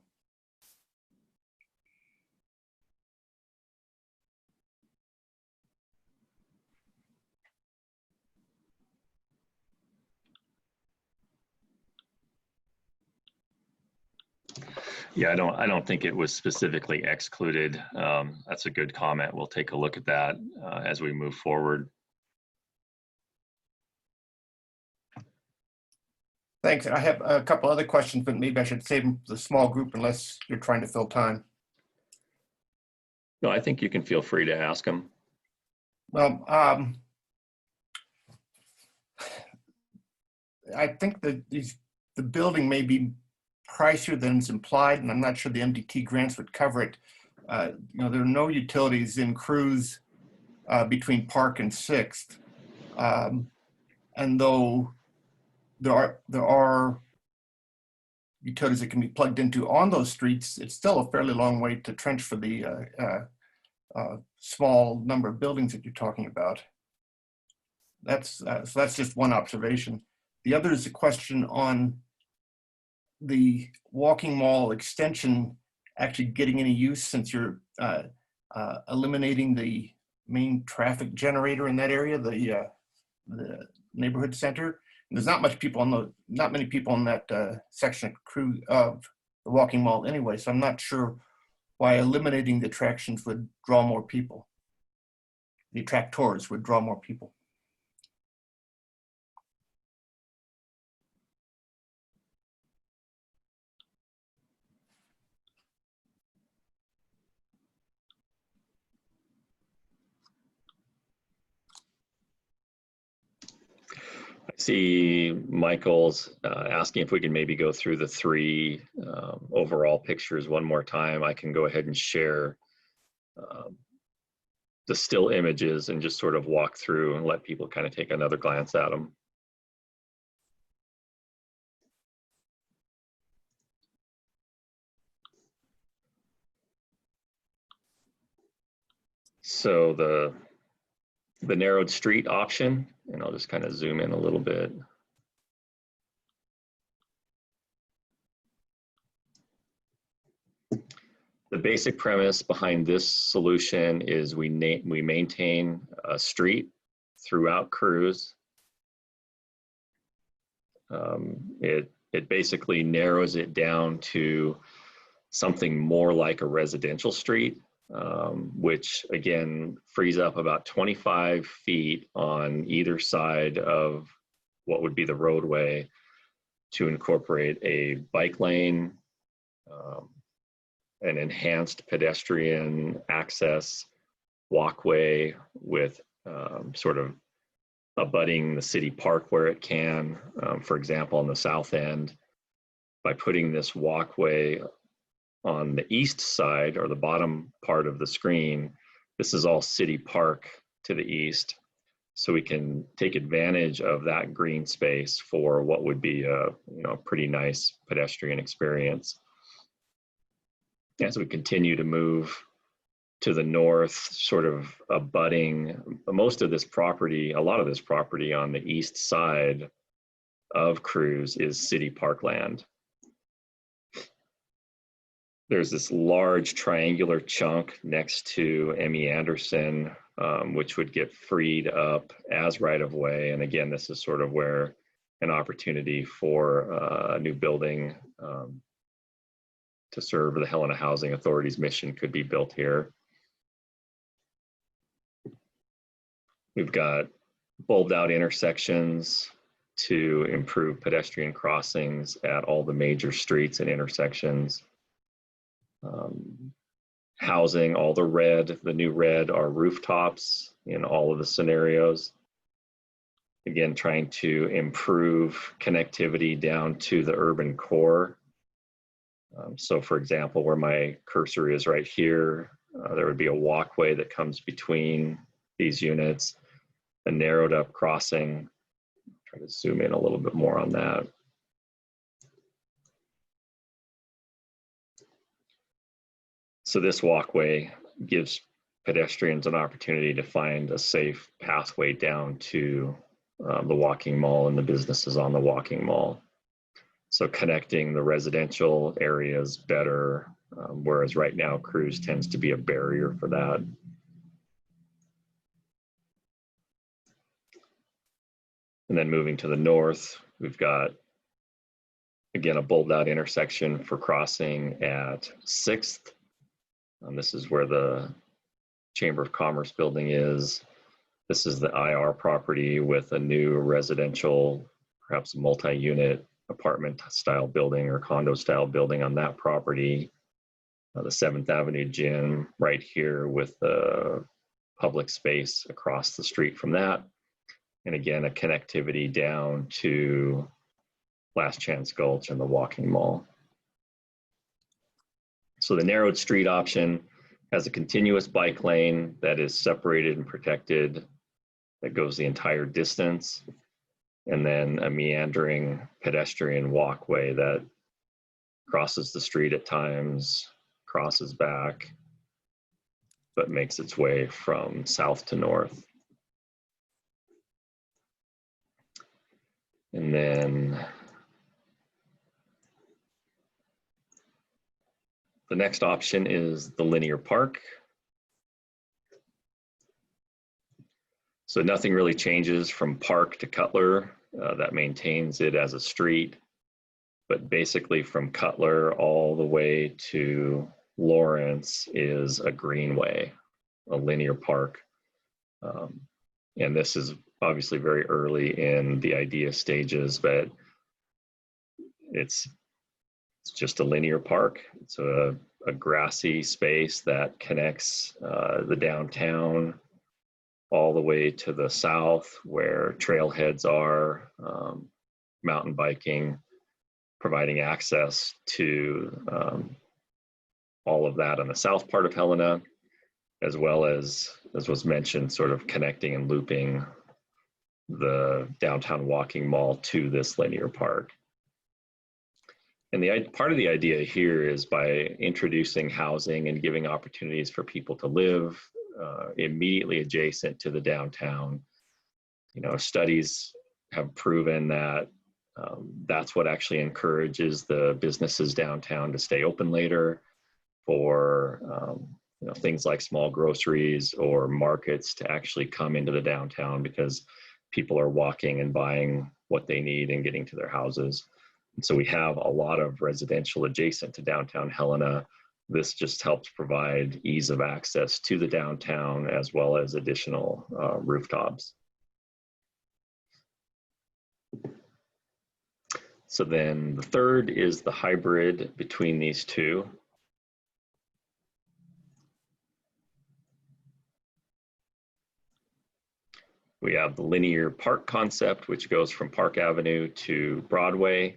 Yeah, I don't think it was specifically excluded. That's a good comment. We'll take a look at that as we move forward. Thanks. I have a couple other questions, but maybe I should save them for the small group unless you're trying to fill time. No, I think you can feel free to ask them. Well, I think that the building may be pricier than is implied, and I'm not sure the MDT grants would cover it. You know, there are no utilities in Cruz between Park and 6th. And though there are utilities that can be plugged into on those streets, it's still a fairly long way to trench for the small number of buildings that you're talking about. So that's just one observation. The other is a question on the walking mall extension actually getting any use, since you're eliminating the main traffic generator in that area, the neighborhood center. And there's not many people in that section of the walking mall anyway, so I'm not sure why eliminating the attractions would draw more people. The attractors would draw more people. I see Michael's asking if we can maybe go through the 3 overall pictures one more time. I can go ahead and share the still images and just sort of walk through and let people kind of take another glance at them. So the narrowed street option, and I'll just kind of zoom in a little bit. The basic premise behind this solution is we maintain a street throughout Cruz. It it basically narrows it down to something more like a residential street, which again frees up about 25 feet on either side of what would be the roadway to incorporate a bike lane, an enhanced pedestrian access walkway with sort of abutting the city park where it can. For example, on the south end, by putting this walkway on the east side or the bottom part of the screen, this is all city park to the east. So we can take advantage of that green space for what would be a pretty nice pedestrian experience. As we continue to move to the north, sort of abutting most of this property, a lot of this property on the east side of Cruz is city parkland. There's this large triangular chunk next to Emmy Anderson, which would get freed up as right-of-way. And again, this is sort of where an opportunity for a new building to serve the Helena Housing Authority's mission could be built here. We've got bulbed out intersections to improve pedestrian crossings at all the major streets and intersections. Housing, all the new red are rooftops in all of the scenarios. Again, trying to improve connectivity down to the urban core. So for example, where my cursor is right here, there would be a walkway that comes between these units, a narrowed up crossing. Try to zoom in a little bit more on that. So this walkway gives pedestrians an opportunity to find a safe pathway down to the walking mall and the businesses on the walking mall. So connecting the residential areas better, whereas right now Cruz tends to be a barrier for that. And then moving to the north, we've got, again, a bulbed out intersection for crossing at 6th. This is where the Chamber of Commerce building is. This is the IR property with a new residential, perhaps a multi-unit apartment style building or condo style building on that property. The 7th Avenue gym right here with the public space across the street from that. And again, a connectivity down to Last Chance Gulch and the walking mall. So the narrowed street option has a continuous bike lane that is separated and protected, that goes the entire distance, and then a meandering pedestrian walkway that crosses the street at times, crosses back, but makes its way from south to north. And then the next option is the linear park. So nothing really changes from Park to Cutler. That maintains it as a street. But basically from Cutler all the way to Lawrence is a greenway, a linear park. And this is obviously very early in the idea stages, but it's just a linear park. It's a grassy space that connects the downtown all the way to the south where trailheads are, mountain biking, providing access to all of that on the south part of Helena, as well as was mentioned, sort of connecting and looping the downtown walking mall to this linear park. And part of the idea here is by introducing housing and giving opportunities for people to live immediately adjacent to the downtown. Studies have proven that that's what actually encourages the businesses downtown to stay open later for things like small groceries or markets to actually come into the downtown because people are walking and buying what they need and getting to their houses. So we have a lot of residential adjacent to downtown Helena. This just helps provide ease of access to the downtown as well as additional rooftops. So then the third is the hybrid between these two. We have the linear park concept, which goes from Park Avenue to Broadway,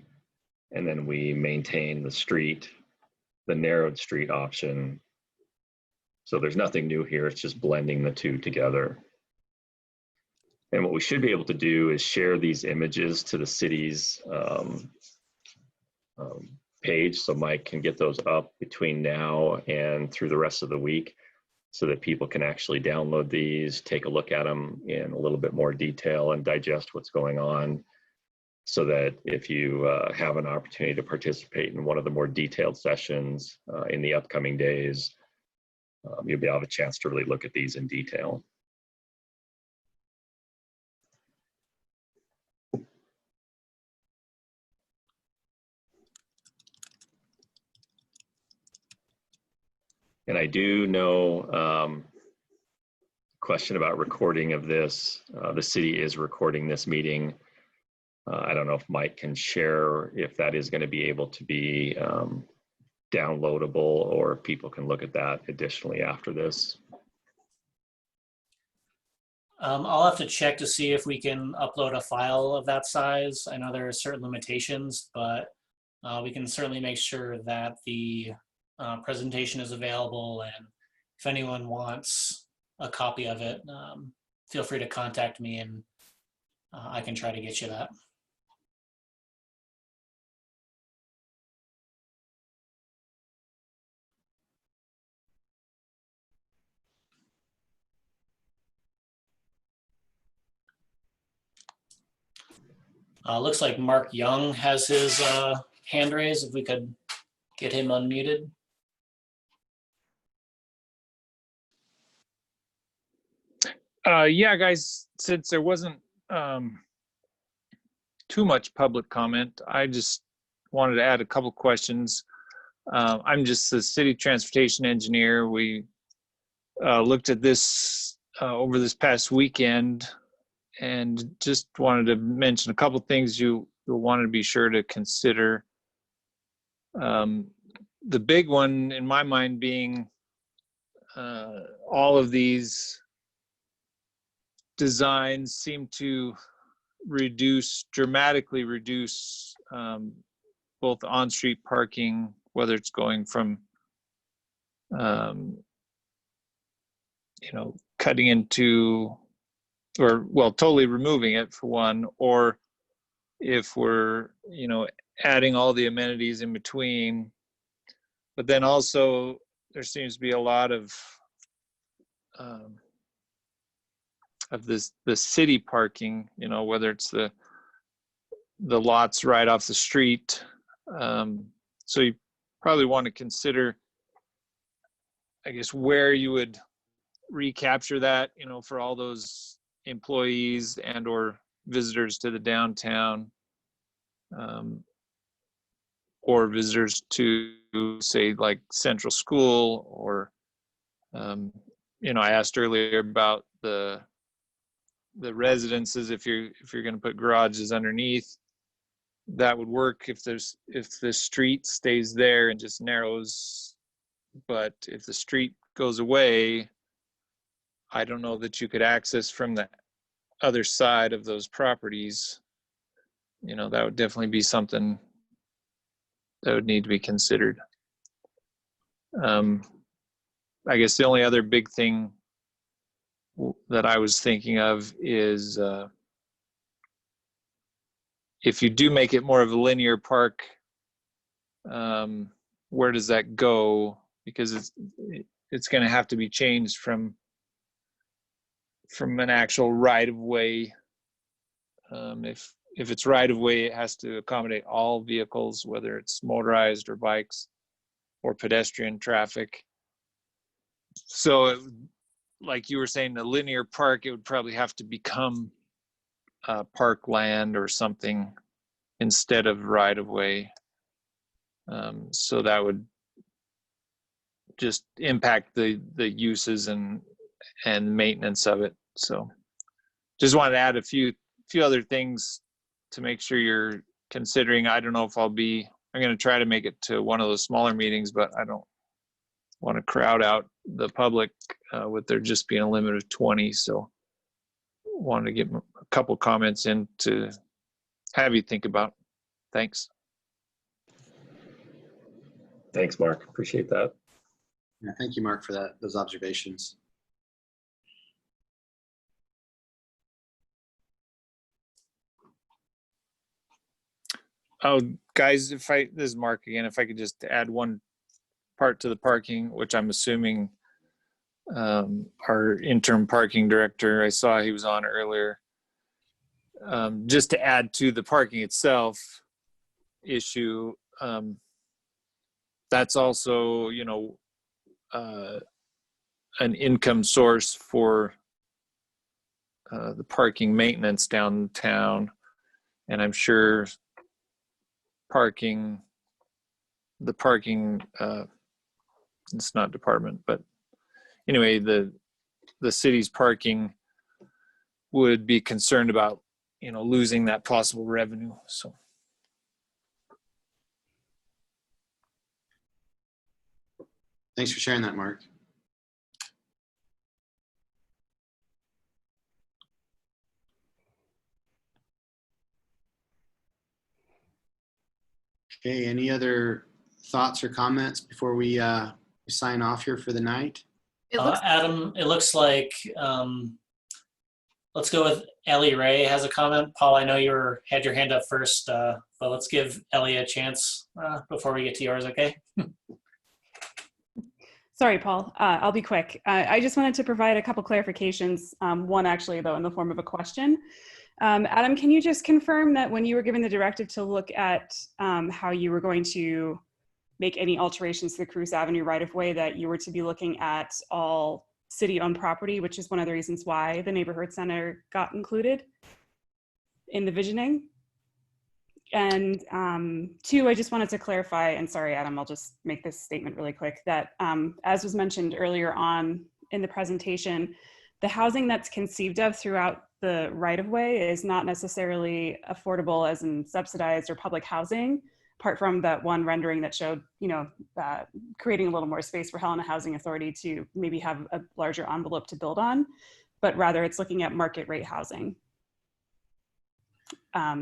and then we maintain the street, the narrowed street option. So there's nothing new here, it's just blending the two together. And what we should be able to do is share these images to the city's page, so Mike can get those up between now and through the rest of the week, so that people can actually download these, take a look at them in a little bit more detail and digest what's going on, so that if you have an opportunity to participate in one of the more detailed sessions in the upcoming days, you'll be able to have a chance to really look at these in detail. And I do know question about recording of this. The city is recording this meeting. I don't know if Mike can share if that is going to be able to be downloadable, or if people can look at that additionally after this. I'll have to check to see if we can upload a file of that size. I know there are certain limitations, but we can certainly make sure that the presentation is available, and if anyone wants a copy of it, feel free to contact me and I can try to get you that. Looks like Mark Young has his hand raised. If we could get him unmuted. Yeah, guys, since there wasn't too much public comment, I just wanted to add a couple questions. I'm just the city transportation engineer. We looked at this over this past weekend, and just wanted to mention a couple things you'll want to be sure to consider. The big one in my mind being all of these designs seem to dramatically reduce both on-street parking, whether it's going from cutting into, or well, totally removing it for one, or if we're adding all the amenities in between. But then also there seems to be a lot of the city parking, whether it's the lots right off the street. So you probably want to consider, I guess, where you would recapture that, for all those employees and or visitors to the downtown, or visitors to, say, like Central School, or I asked earlier about the residences. If you're going to put garages underneath, that would work if the street stays there and just narrows. But if the street goes away, I don't know that you could access from the other side of those properties. That would definitely be something that would need to be considered. I guess the only other big thing that I was thinking of is if you do make it more of a linear park, where does that go? Because it's going to have to be changed from an actual right of way. If it's right of way, it has to accommodate all vehicles, whether it's motorized or bikes or pedestrian traffic. So, like you were saying, the linear park, it would probably have to become parkland or something, instead of right of way. So that would just impact the uses and maintenance of it. So just wanted to add a few other things to make sure you're considering. I don't know if I'm going to try to make it to one of those smaller meetings, but I don't want to crowd out the public with there just being a limit of 20. So wanted to get a couple comments in to have you think about. Thanks. Thanks, Mark. Appreciate that. Yeah, thank you, Mark, for those observations. Oh, guys, this is Mark again. If I could just add one part to the parking, which I'm assuming our interim parking director, I saw he was on earlier. Just to add to the parking itself issue, that's also, an income source for the parking maintenance downtown. And I'm sure the parking, it's not department, but anyway, the city's parking would be concerned about, losing that possible revenue. So. Thanks for sharing that, Mark. Okay, any other thoughts or comments before we sign off here for the night? Adam, it looks like let's go with Ellie Ray has a comment. Paul, I know you had your hand up first, but let's give Ellie a chance before we get to yours, okay? Sorry, Paul. I'll be quick. I just wanted to provide a couple clarifications. One actually, though, in the form of a question. Adam, can you just confirm that when you were given the directive to look at how you were going to make any alterations to the Cruz Avenue right-of-way, that you were to be looking at all city-owned property, which is one of the reasons why the neighborhood center got included in the visioning? And two, I just wanted to clarify, and sorry, Adam, I'll just make this statement really quick, that as was mentioned earlier on in the presentation, the housing that's conceived of throughout the right-of-way is not necessarily affordable as in subsidized or public housing, apart from that one rendering that showed, creating a little more space for Helena Housing Authority to maybe have a larger envelope to build on, but rather it's looking at market rate housing.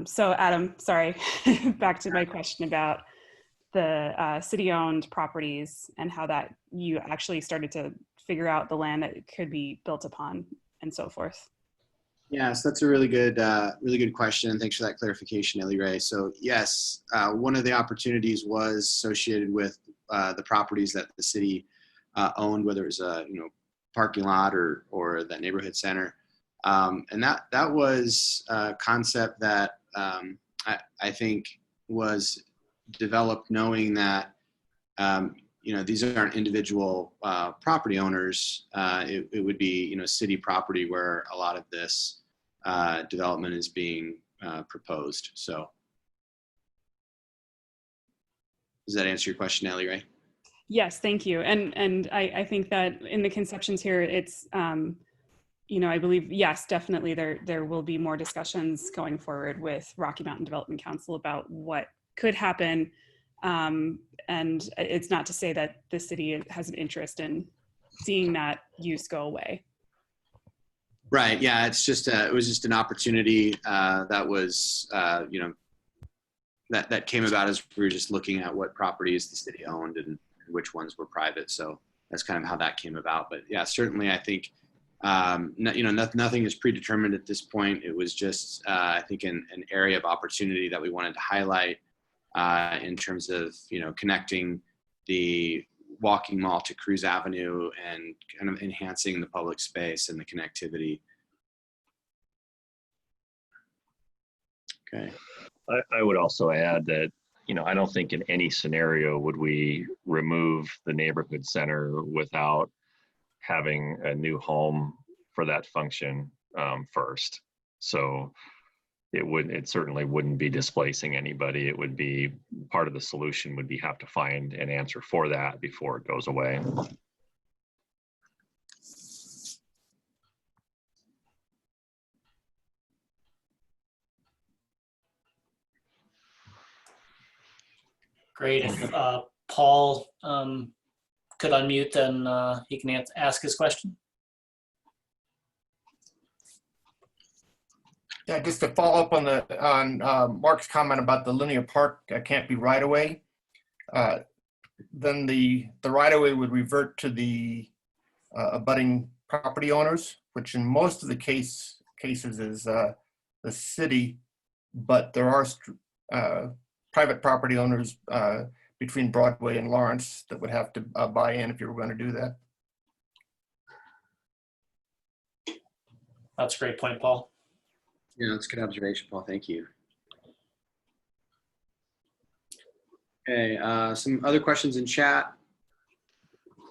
So Adam, sorry, back to my question about the city-owned properties and how that you actually started to figure out the land that could be built upon and so forth. Yes, that's a really good question. And thanks for that clarification, Ellie Ray. So yes, one of the opportunities was associated with the properties that the city owned, whether it was a parking lot or that neighborhood center. And that was a concept that I think was developed knowing that these aren't individual property owners. It would be city property where a lot of this development is being proposed. So does that answer your question, Ellie Ray? Yes, thank you. And I think that in the conceptions here, it's I believe, yes, definitely there will be more discussions going forward with Rocky Mountain Development Council about what could happen. And it's not to say that the city has an interest in seeing that use go away. Right. Yeah. It's just it was just an opportunity that was that came about as we were just looking at what properties the city owned and which ones were private. So that's kind of how that came about. But yeah, certainly I think nothing is predetermined at this point. It was just I think an area of opportunity that we wanted to highlight in terms of connecting the walking mall to Cruz Avenue and kind of enhancing the public space and the connectivity. Okay. I would also add that, I don't think in any scenario would we remove the neighborhood center without having a new home for that function first. So it certainly wouldn't be displacing anybody. It would be part of the solution would be have to find an answer for that before it goes away. Great. If Paul could unmute, then he can ask his question. Yeah, just to follow up on Mark's comment about the linear park can't be right away. Then the right of way would revert to the abutting property owners, which in most of the cases is the city, but there are private property owners between Broadway and Lawrence that would have to buy in if you were going to do that. That's a great point, Paul. Yeah, that's a good observation, Paul. Thank you. Okay, some other questions in chat.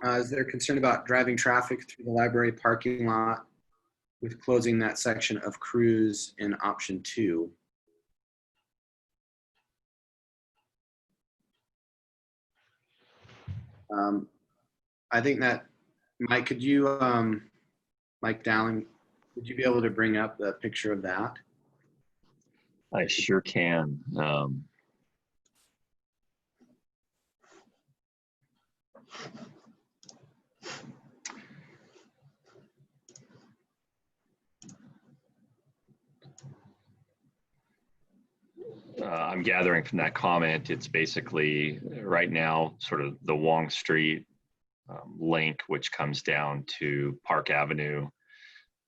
Is there concern about driving traffic through the library parking lot with closing that section of Cruz in option 2? I think that, Mike, could you, Mike Dowling, would you be able to bring up the picture of that? I sure can. I'm gathering from that comment, it's basically right now sort of the Wong Street link, which comes down to Park Avenue.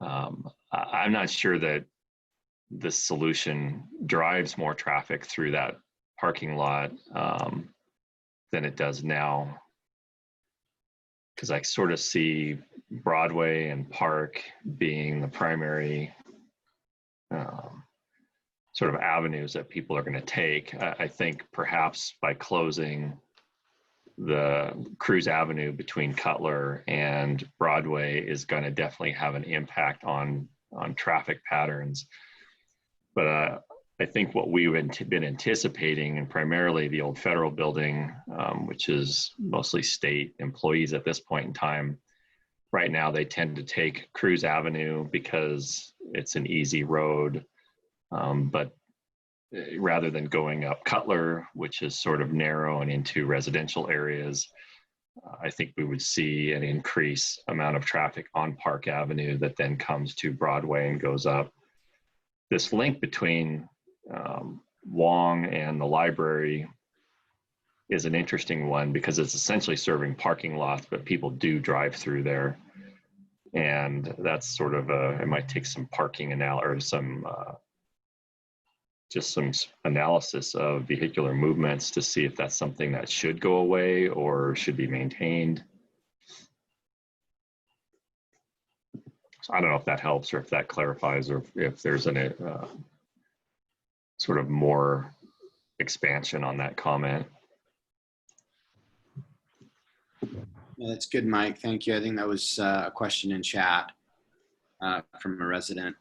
I'm not sure that this solution drives more traffic through that parking lot than it does now, because I sort of see Broadway and Park being the primary sort of avenues that people are going to take. I think perhaps by closing the Cruz Avenue between Cutler and Broadway is going to definitely have an impact on traffic patterns. But I think what we've been anticipating, and primarily the old federal building, which is mostly state employees at this point in time, right now they tend to take Cruz Avenue because it's an easy road. But rather than going up Cutler, which is sort of narrow and into residential areas, I think we would see an increased amount of traffic on Park Avenue that then comes to Broadway and goes up. This link between Wong and the library is an interesting one because it's essentially serving parking lots, but people do drive through there. And that's sort of it might take some parking or some just some analysis of vehicular movements to see if that's something that should go away or should be maintained. So I don't know if that helps or if that clarifies or if there's a sort of more expansion on that comment. Yeah, that's good, Mike. Thank you. I think that was a question in chat from a resident.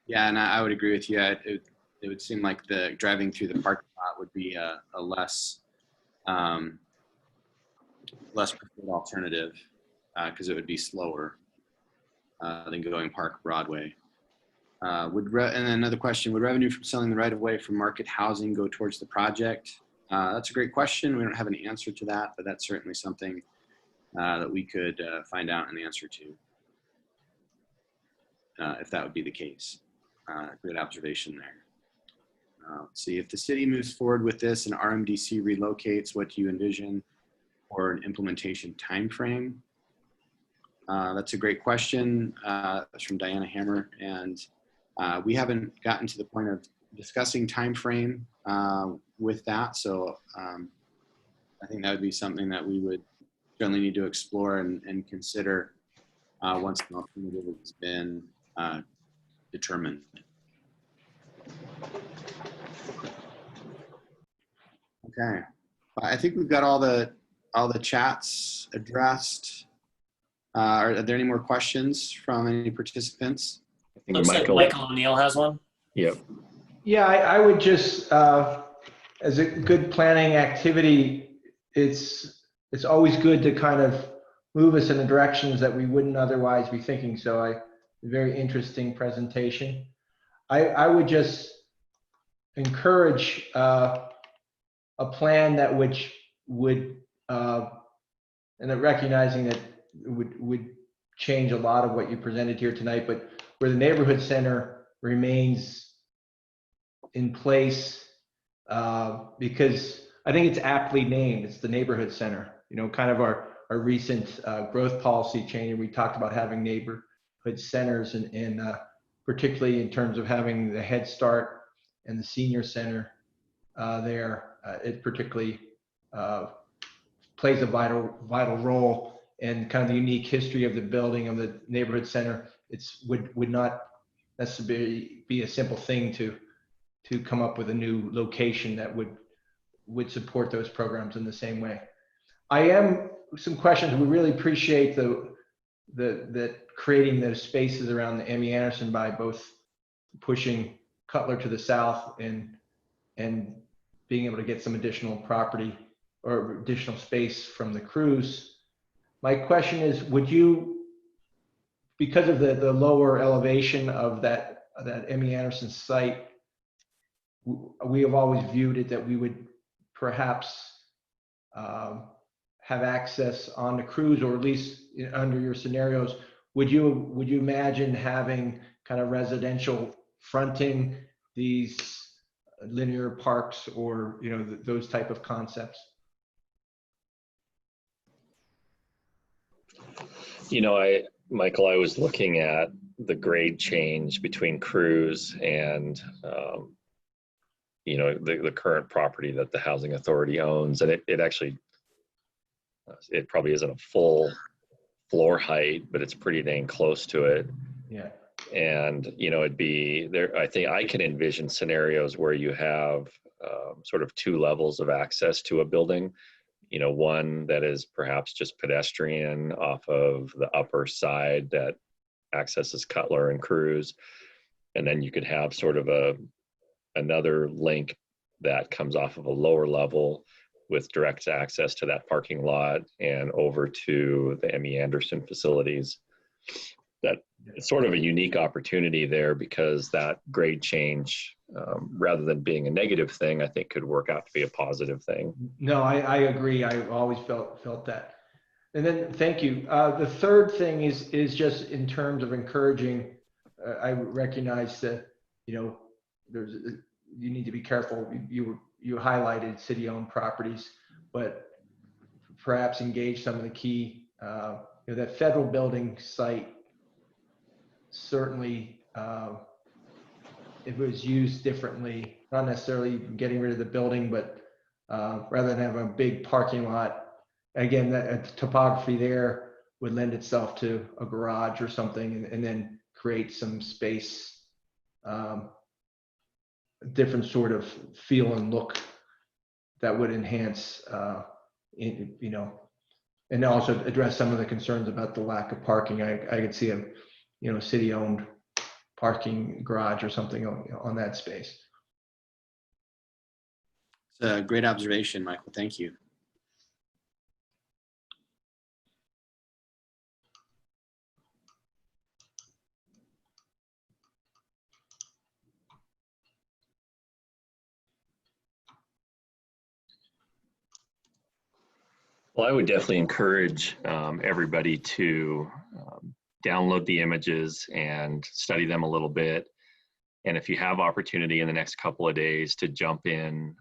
Yeah, and I would agree with you. It would seem like the driving through the parking lot would be a less preferred alternative because it would be slower than going Park Broadway. And then another question, would revenue from selling the right of way from market housing go towards the project? That's a great question. We don't have an answer to that, but that's certainly something that we could find out an answer to if that would be the case. Good observation there. Let's see, if the city moves forward with this and RMDC relocates, what do you envision for an implementation timeframe? That's a great question. That's from Diana Hammer, and we haven't gotten to the point of discussing timeframe with that. So I think that would be something that we would certainly need to explore and consider once the alternative has been determined. Okay, I think we've got all the chats addressed. Are there any more questions from any participants? Looks like Michael O'Neill has one. Yep. Yeah, I would just, as a good planning activity, it's always good to kind of move us in the directions that we wouldn't otherwise be thinking. So very interesting presentation. I would just encourage a plan that which would, and that recognizing that would change a lot of what you presented here tonight, but where the neighborhood center remains in place, because I think it's aptly named. It's the neighborhood center, you know, kind of our recent growth policy change. And we talked about having neighborhood centers and particularly in terms of having the Head Start and the senior center there. It particularly plays a vital role, and kind of the unique history of the building of the neighborhood center. Would not necessarily be a simple thing to come up with a new location that would support those programs in the same way. Some questions. We really appreciate the creating those spaces around the Emmy Anderson by both pushing Cutler to the south and being able to get some additional property or additional space from the Cruz. My question is, would you, because of the lower elevation of that Emmy Anderson site, we have always viewed it that we would perhaps have access on the Cruz, or at least under your scenarios, would you imagine having kind of residential fronting these linear parks, or those type of concepts? Michael, I was looking at the grade change between Cruz and the current property that the housing authority owns, and it actually, it probably isn't a full floor height, but it's pretty dang close to it. Yeah. And it'd be there. I think I can envision scenarios where you have sort of two levels of access to a building. One that is perhaps just pedestrian off of the upper side that accesses Cutler and Cruz, and then you could have sort of another link that comes off of a lower level with direct access to that parking lot and over to the Emmy Anderson facilities. That it's sort of a unique opportunity there, because that grade change, rather than being a negative thing, I think could work out to be a positive thing. No, I agree. I always felt that. And then, thank you. The third thing is just in terms of encouraging. I recognize that you need to be careful. You highlighted city-owned properties, but perhaps engage some of the key. That federal building site, certainly, it was used differently, not necessarily getting rid of the building, but rather than having a big parking lot, again, that topography there would lend itself to a garage or something, and then create some space, different sort of feel and look that would enhance, and also address some of the concerns about the lack of parking. I could see a city-owned parking garage or something on that space. It's a great observation, Michael. Thank you. Well, I would definitely encourage everybody to download the images and study them a little bit. And if you have opportunity in the next couple of days to jump in,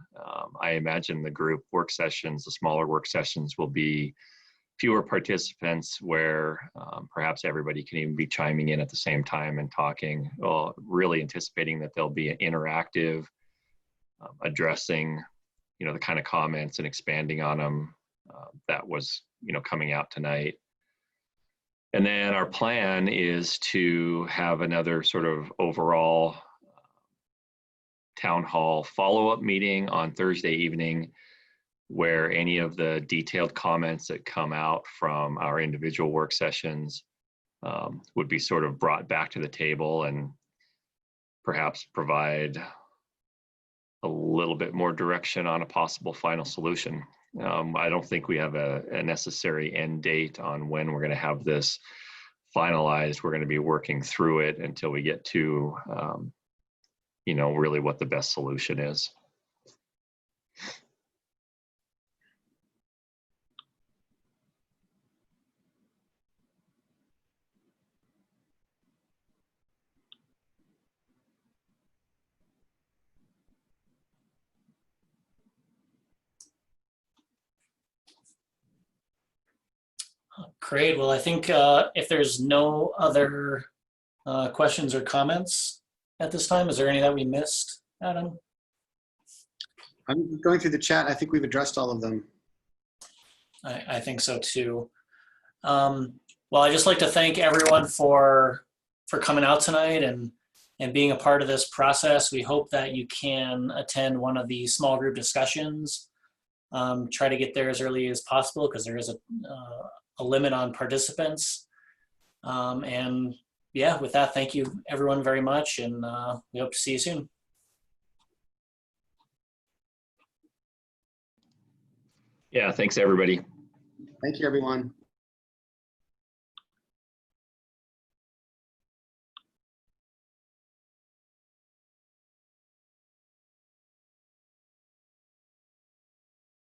I imagine the group work sessions, the smaller work sessions, will be fewer participants, where perhaps everybody can even be chiming in at the same time and talking. Well, really anticipating that there'll be an interactive, addressing, the kind of comments and expanding on them that was, coming out tonight. And then our plan is to have another sort of overall town hall follow-up meeting on Thursday evening, where any of the detailed comments that come out from our individual work sessions would be sort of brought back to the table, and perhaps provide a little bit more direction on a possible final solution. I don't think we have a necessary end date on when we're going to have this finalized. We're going to be working through it until we get to, really what the best solution is. Great. Well, I think if there's no other questions or comments at this time, is there any that we missed, Adam? I'm going through the chat. I think we've addressed all of them. I think so too. Well, I'd just like to thank everyone for coming out tonight and being a part of this process. We hope that you can attend one of the small group discussions. Try to get there as early as possible because there is a limit on participants. And yeah, with that, thank you everyone very much, and we hope to see you soon. Yeah, thanks everybody. Thank you, everyone.